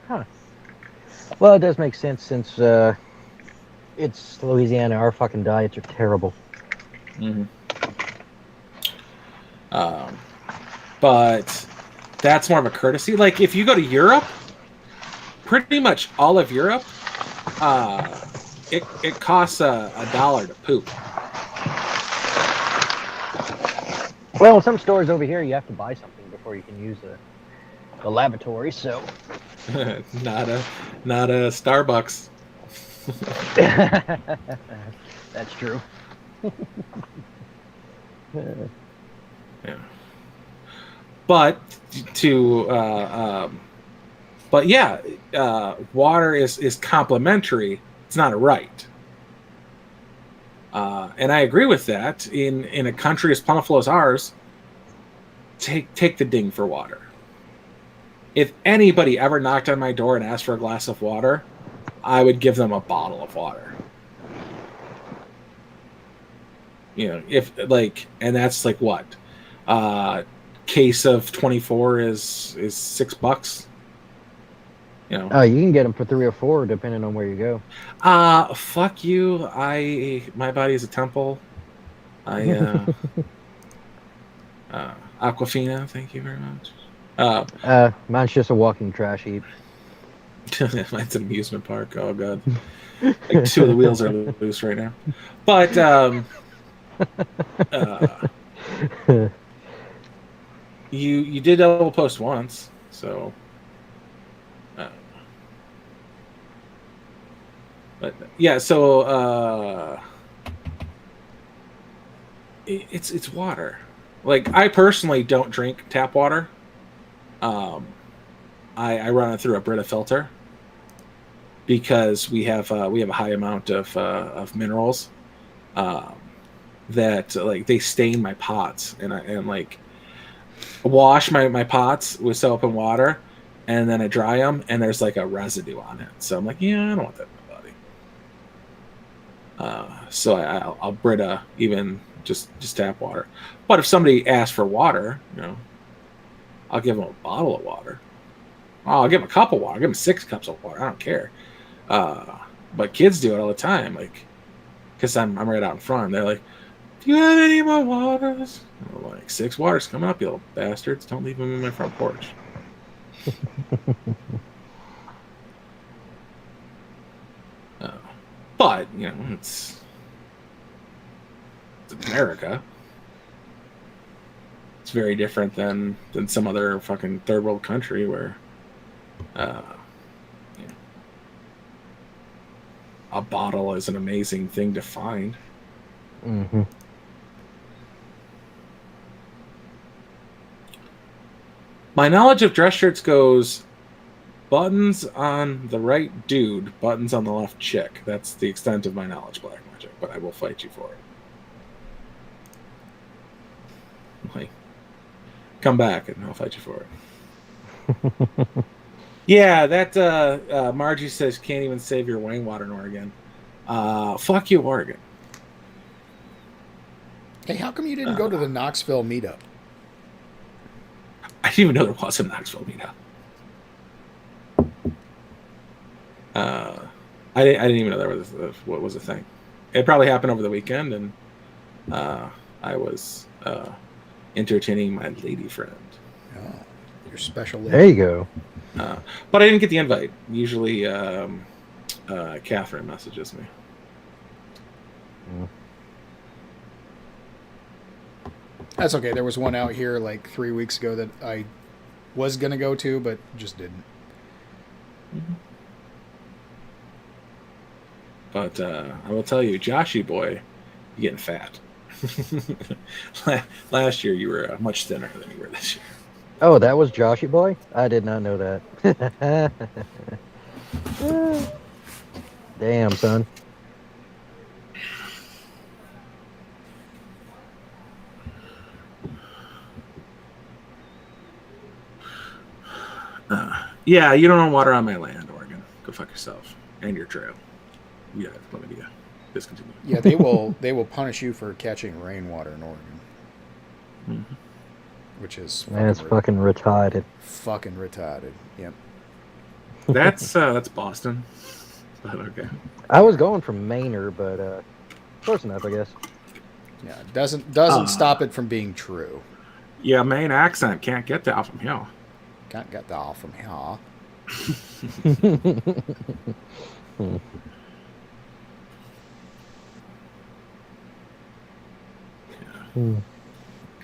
Huh. Well, it does make sense since it's Louisiana. Our fucking diets are terrible. Mm-hmm. But that's more of a courtesy. Like, if you go to Europe, pretty much all of Europe, it costs $1 to poop. Well, some stores over here, you have to buy something before you can use the lavatory. So not a Starbucks. that's true. Yeah. But water is complementary. It's not a right. And I agree with that. In a country as plentiful as ours, take the ding for water. If anybody ever knocked on my door and asked for a glass of water, I would give them a bottle of water. You know, and that's like what? Case of 24 is $6. You know. Oh, you can get them for 3 or 4 depending on where you go. Fuck you. My body is a temple. Aquafina, thank you very much. Mine's just a walking trash heap. Mine's an amusement park. Oh god. Like 2 of the wheels are loose right now. But you did double post once, so but yeah, so it's water. Like, I personally don't drink tap water. I run it through a Brita filter because we have a high amount of minerals that like they stain my pots, and like wash my pots with soap and water, and then I dry them, and there's like a residue on it. So I'm like, yeah, I don't want that in my body. So I'll Brita even just tap water. But if somebody asks for water, I'll give them a bottle of water. I'll give them a cup of water. I'll give them 6 cups of water. I don't care. But kids do it all the time, like, because I'm right out in front. They're like, "Do you have any more waters?" I'm like, 6 waters coming up, you little bastards. Don't leave them in my front porch. But it's America. It's very different than some other fucking third world country where a bottle is an amazing thing to find. Mm-hmm. My knowledge of dress shirts goes buttons on the right dude, buttons on the left chick. That's the extent of my knowledge, Black Magic, but I will fight you for it. Like, come back and I'll fight you for it. Yeah, that Margie says can't even save your wang water in Oregon. Fuck you, Oregon. Hey, how come you didn't go to the Knoxville meetup? I didn't even know there was a Knoxville meetup. I didn't even know there was what was a thing. It probably happened over the weekend, and I was entertaining my lady friend. Oh, your special lady. There you go. But I didn't get the invite. Usually, Catherine messages me. That's okay. There was one out here like 3 weeks ago that I was going to go to, but just didn't. Mm-hmm. But I will tell you, Joshy boy, you're getting fat. Last year, you were much thinner than you were this year. Oh, that was Joshy Boy? I did not know that. Damn, son. Yeah, you don't own water on my land, Oregon. Go fuck yourself and your trail. Yeah, let me discontinue. Yeah, they will punish you for catching rainwater in Oregon. Mm-hmm. Which is fucking retarded. Fucking retarded. Yep. That's Boston. But okay. I was going from Mainer, but close enough, I guess. Yeah, it doesn't stop it from being true. Yeah, Maine accent can't get that from here. Can't get that off from here.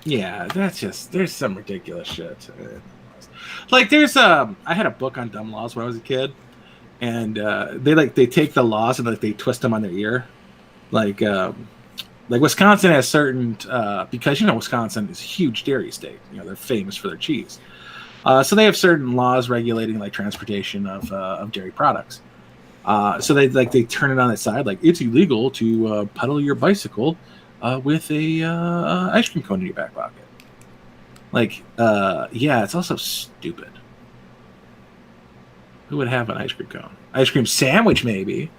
Yeah, that's just, there's some ridiculous shit. Like there's I had a book on dumb laws when I was a kid, and they take the laws and like they twist them on their ear, like Wisconsin has certain because Wisconsin is a huge dairy state. They're famous for their cheese. So they have certain laws regulating like transportation of dairy products. So they turn it on its side, like it's illegal to pedal your bicycle with a ice cream cone in your back pocket. Like, yeah, it's also stupid. Who would have an ice cream cone? Ice cream sandwich, maybe.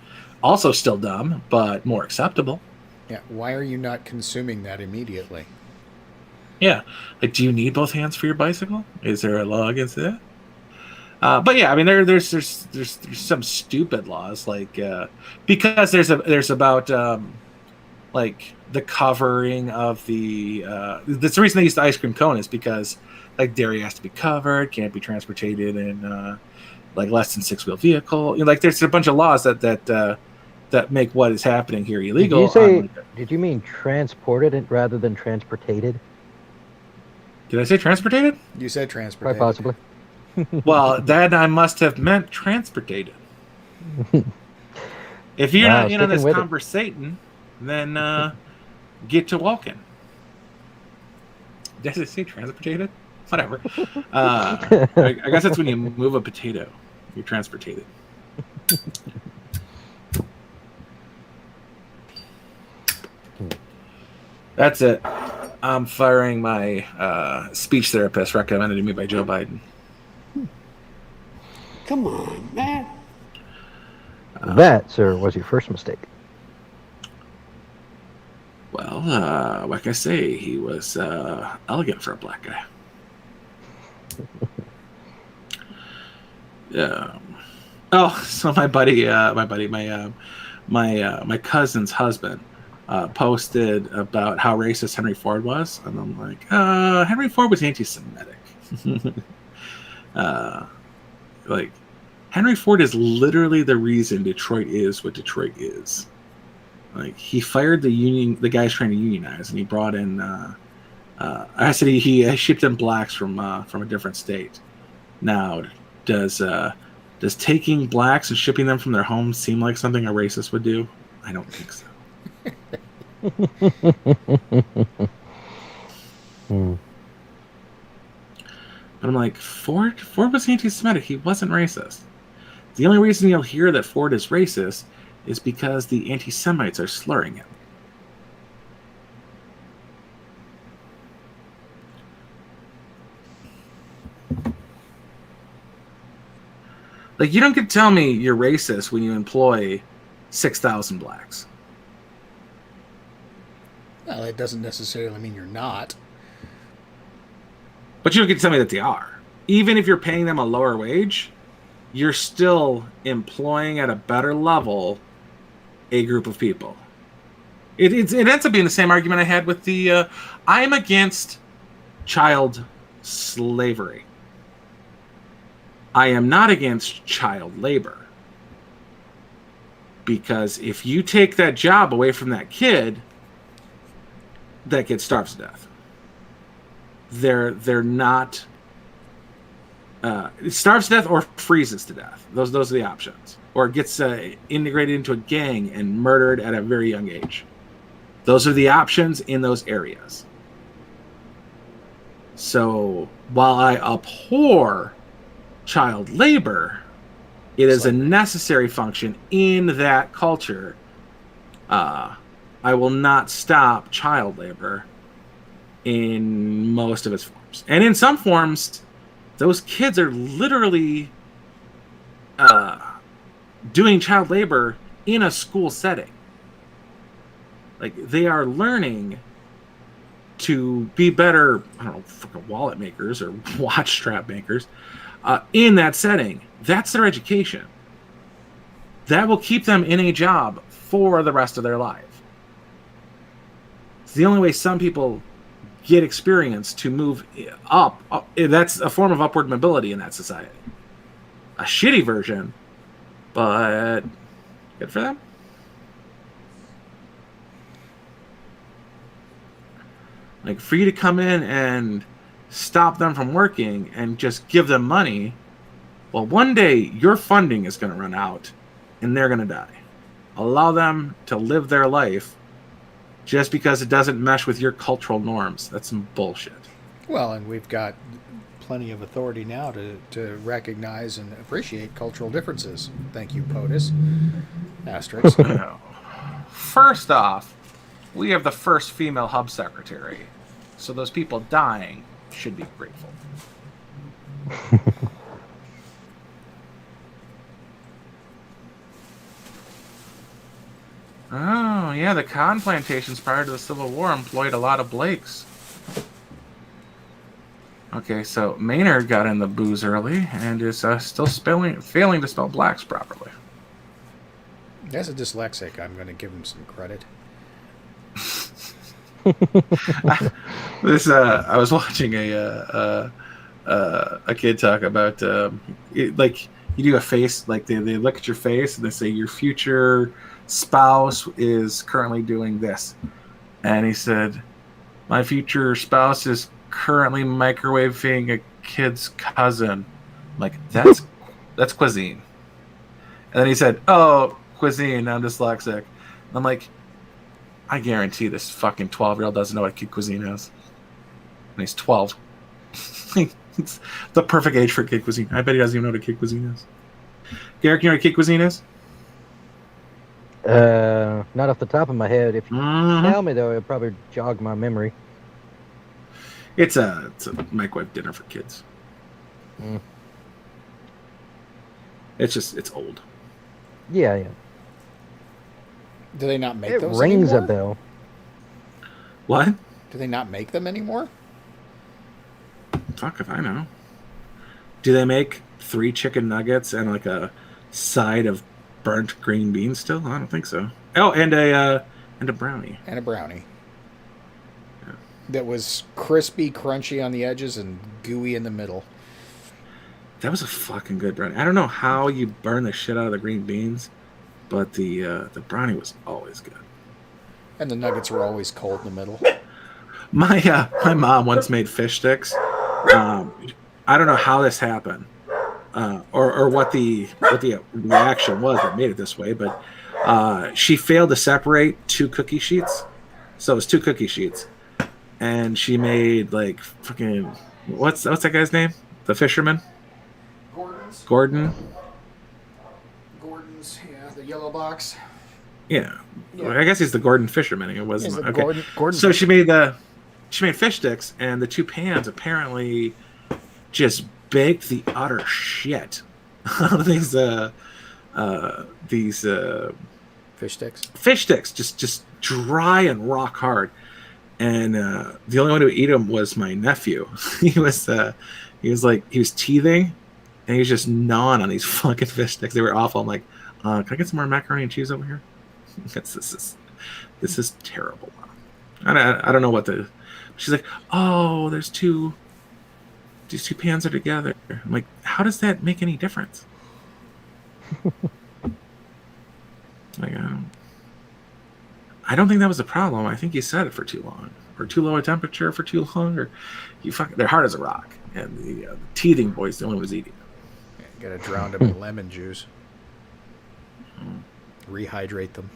Also still dumb, but more acceptable. Yeah, why are you not consuming that immediately? Yeah, like, do you need both hands for your bicycle? Is there a law against that? But yeah, I mean, there's some stupid laws like because there's about like the covering of the. That's the reason they use the ice cream cone is because like dairy has to be covered, can't be transported in like less than 6-wheel vehicle. You know, like there's a bunch of laws that make what is happening here illegal. Did you mean transported rather than transportated? Did I say transported? You said Quite transportation. possibly. Well, then I must have meant transportated. If you're Wow, not in on this sticking with it. conversation, then get to walking. Did I say transported? Whatever. I guess that's when you move a potato. You're transported. That's it. I'm firing my speech therapist recommended to me by Joe Biden. Come on, man. That, sir, was your first mistake. Well, like I say, he was elegant for a black guy. So my cousin's husband posted about how racist Henry Ford was, and I'm like, Henry Ford was anti-Semitic. Like, Henry Ford is literally the reason Detroit is what Detroit is. Like, he fired the guys trying to unionize, and he brought in. I said he shipped in blacks from a different state. Now, does taking blacks and shipping them from their homes seem like something a racist would do? I don't think so. But I'm like, Ford was anti-Semitic. He wasn't racist. The only reason you'll hear that Ford is racist is because the anti-Semites are slurring him. Like, you don't get to tell me you're racist when you employ 6,000 blacks. Well, it doesn't necessarily mean you're not. But you don't get to tell me that they are. Even if you're paying them a lower wage, you're still employing at a better level a group of people. It ends up being the same argument I had with the I'm against child slavery. I am not against child labor. Because if you take that job away from that kid, that kid starves to death. They're not starves to death or freezes to death. Those are the options. Or gets integrated into a gang and murdered at a very young age. Those are the options in those areas. So while I abhor child labor, it is a necessary function in that culture. I will not stop child labor in most of its forms. And in some forms, those kids are literally doing child labor in a school setting. Like, they are learning to be better, I don't know, fucking wallet makers or watch strap makers in that setting. That's their education. That will keep them in a job for the rest of their life. It's the only way some people get experience to move up. That's a form of upward mobility in that society. A shitty version, but good for them. Like, for you to come in and stop them from working and just give them money, well, one day your funding is going to run out and they're going to die. Allow them to live their life just because it doesn't mesh with your cultural norms. That's some bullshit. Well, and we've got plenty of authority now to recognize and appreciate cultural differences. Thank you, POTUS. Asterisk. First off, we have the first female hub secretary, so those people dying should be grateful. Oh, yeah, the cotton plantations prior to the Civil War employed a lot of Blakes. Okay, so Maynard got in the booze early and is still failing to spell blacks properly. As a dyslexic, I'm going to give him some credit. I was watching a kid talk about like you do a face, like they look at your face and they say your future spouse is currently doing this, and he said my future spouse is currently microwaving a kid's cousin. I'm like, that's cuisine. And then he said, oh, cuisine, I'm dyslexic. And I'm like, I guarantee this fucking 12-year-old doesn't know what kid cuisine is. And he's 12. It's the perfect age for kid cuisine. I bet he doesn't even know what a kid cuisine is. Garrick, you know what a kid cuisine is? Not off the top of my head. If you tell me, though, it'll probably jog my memory. It's a microwave dinner for kids. It's old. Yeah. Do they not make It those rings anymore? a bell. What? Do they not make them anymore? Fuck if I know. Do they make 3 chicken nuggets and like a side of burnt green beans still? I don't think so. Oh, and a brownie. And a brownie. Yeah. That was crispy, crunchy on the edges, and gooey in the middle. That was a fucking good brownie. I don't know how you burn the shit out of the green beans, but the brownie was always good. And the nuggets were always cold in the middle. My mom once made fish sticks. I don't know how this happened, or what the reaction was that made it this way, but she failed to separate 2 cookie sheets, so it was 2 cookie sheets, and she made like fucking what's that guy's name? The fisherman? Gordon's, yeah, the yellow box. Yeah. Well, I guess he's the Gordon fisherman. It wasn't okay. Gordon. So she made fish sticks, and the 2 pans apparently just baked the utter shit out of these fish sticks. Fish sticks, just dry and rock hard. And the only one who eat them was my nephew. He was teething, and he was just gnawing on these fucking fish sticks. They were awful. I'm like, can I get some more macaroni and cheese over here? This is terrible. I don't know what the. She's like, oh, these 2 pans are together. I'm like, how does that make any difference? Like, I don't think that was a problem. I think you set it for too long, or too low a temperature for too long, or they're hard as a rock. And the teething boy's the only one who's eating. Yeah, you gotta drown them in lemon juice. Rehydrate them.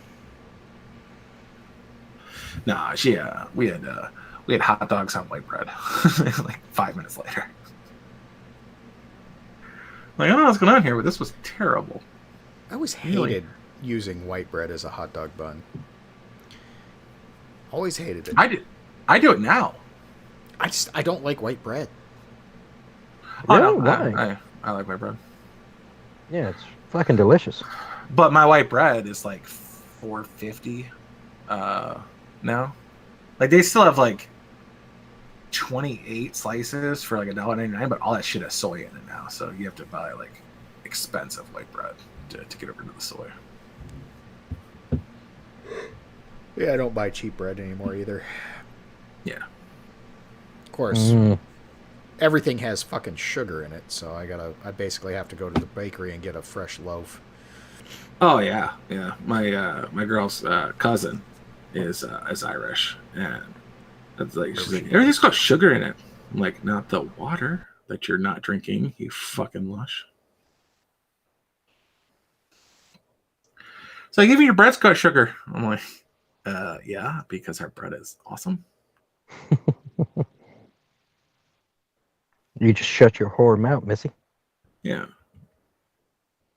Nah, we had hot dogs on white bread like 5 minutes later. Like, I don't know what's going on here, but this was terrible. I always hated using white bread as a hot dog bun. Always hated it. I do it now. I don't like white bread. Oh, no, why? I like white bread. Yeah, it's fucking delicious. But my white bread is like $4.50 now. Like, they still have like 28 slices for like $1.99, but all that shit has soy in it now, so you have to buy like expensive white bread to get over to the soy. Yeah, I don't buy cheap bread anymore either. Yeah. Of course, everything has fucking sugar in it, so I basically have to go to the bakery and get a fresh loaf. Oh yeah. My girl's cousin is Irish, and that's like, she's like, everything's got sugar in it. I'm like, not the water that you're not drinking, you fucking lush. So, like, even your bread's got sugar. I'm like, yeah, because our bread is awesome. You just shut your whore mouth, Missy. Yeah.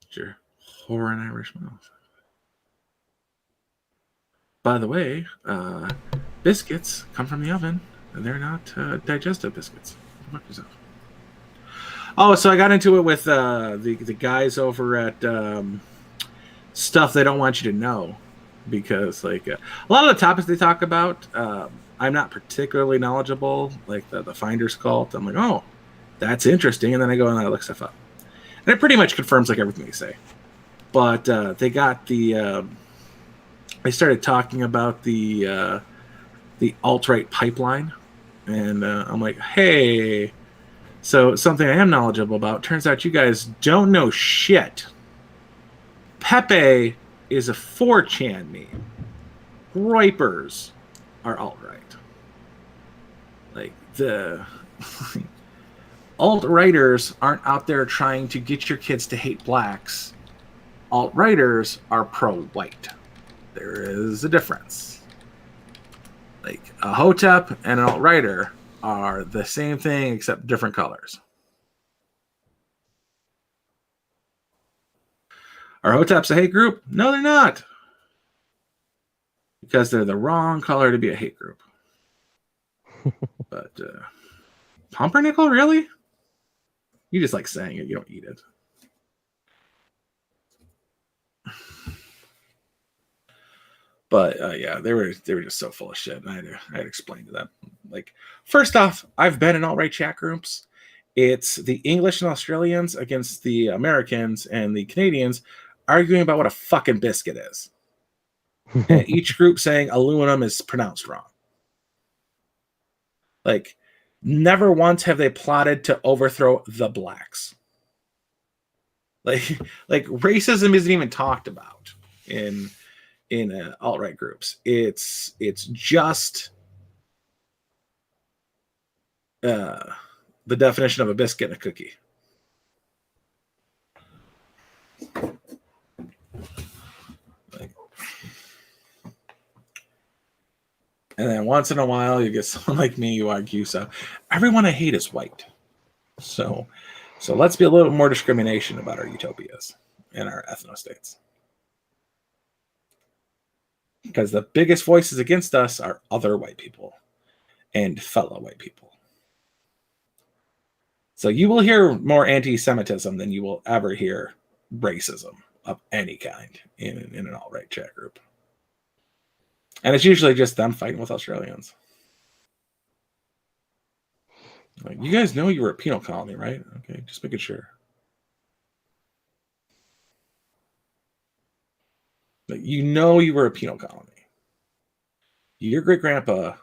Sure. Whore and Irish mouth. By the way, biscuits come from the oven, and they're not digestive biscuits. Fuck yourself. Oh, so I got into it with the guys over at Stuff They Don't Want You to Know, because like a lot of the topics they talk about, I'm not particularly knowledgeable. Like the Finder's Cult, I'm like, oh, that's interesting. And then I go and I look stuff up. And it pretty much confirms like everything they say. But they got the... they started talking about the alt-right pipeline. And I'm like, hey... So something I am knowledgeable about. Turns out you guys don't know shit. Pepe is a 4chan meme. Gripers are alt-right. Like the alt-righters aren't out there trying to get your kids to hate blacks. Alt-righters are pro-white. There is a difference. Like a hotep and an alt-righter are the same thing except different colors. Are hoteps a hate group? No, they're not. Because they're the wrong color to be a hate group. But pumpernickel, really? You just like saying it. You don't eat it. But yeah, they were just so full of shit. And I had to explain to them. Like, first off, I've been in alt-right chat groups. It's the English and Australians against the Americans and the Canadians arguing about what a fucking biscuit is. And each group saying aluminum is pronounced wrong. Like, never once have they plotted to overthrow the blacks. Like racism isn't even talked about in alt-right groups. It's just the definition of a biscuit and a cookie. And then once in a while, you get someone like me who argues, so everyone I hate is white. So let's be a little more discrimination about our utopias and our ethno-states. Because the biggest voices against us are other white people and fellow white people. So you will hear more anti-Semitism than you will ever hear racism of any kind in an alt-right chat group. And it's usually just them fighting with Australians. Like, you guys know you were a penal colony, right? Okay, just making sure. Like, you know you were a penal colony. Your great-grandpa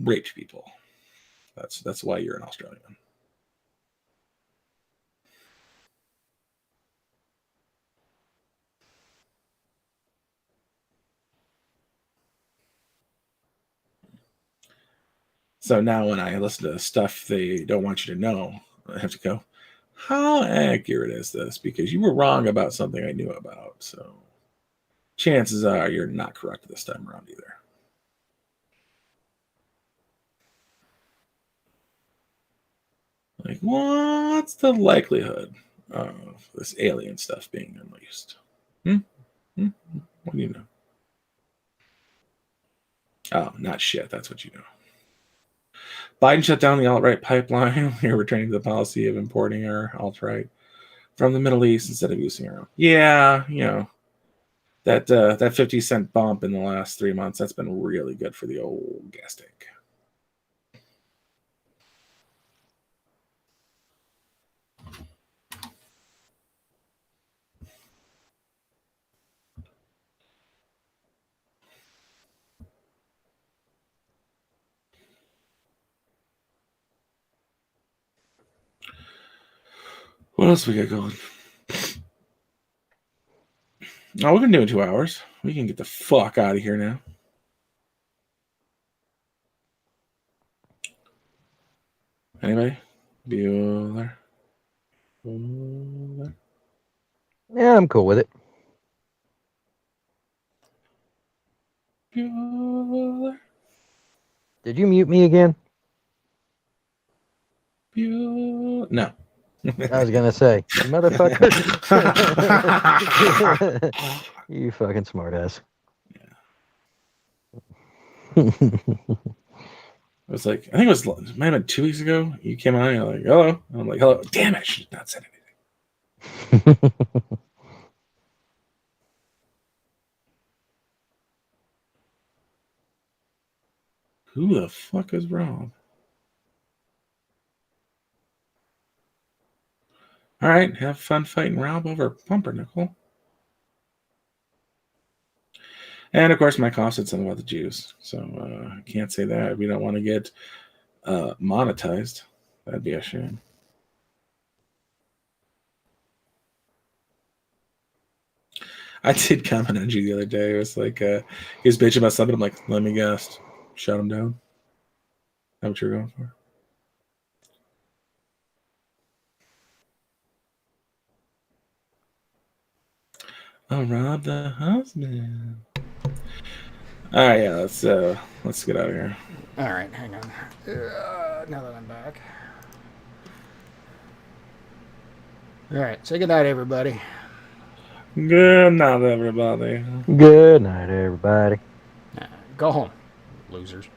raped people. That's why you're an Australian. So now when I listen to stuff they don't want you to know, I have to go, how accurate is this? Because you were wrong about something I knew about. So chances are you're not correct this time around either. Like, what's the likelihood of this alien stuff being unleashed? What do you know? Oh, not shit. That's what you know. Biden shut down the alt-right pipeline. We're returning to the policy of importing our alt-right from the Middle East instead of using our own. Yeah, you know, that 50-cent bump in the last 3 months, that's been really good for the old gas tank. What else we got going? Oh, we've been doing 2 hours. We can get the fuck out of here now. Anybody? Bueller? Yeah, I'm cool with it. Bueller? Did you mute me again? Bueller? No. I was gonna say, you motherfucker. You fucking smartass. Yeah. It was like, I think it might have been 2 weeks ago. You came on and you're like, hello. I'm like, hello. Damn it, I should not said anything. Who the fuck is Rob? All right, have fun fighting Rob over pumpernickel. And of course, my cough said something about the Jews, so I can't say that. We don't want to get monetized. That'd be a shame. I did comment on you the other day. It was like he was bitching about something. I'm like, let me guess, shut him down. Is that what you're going for? Oh, Rob the husband. All right, yeah, let's get out of here. All right, hang on. Now that I'm back. All right, say goodnight, everybody. Good night, everybody. Good night, everybody. Go home, losers.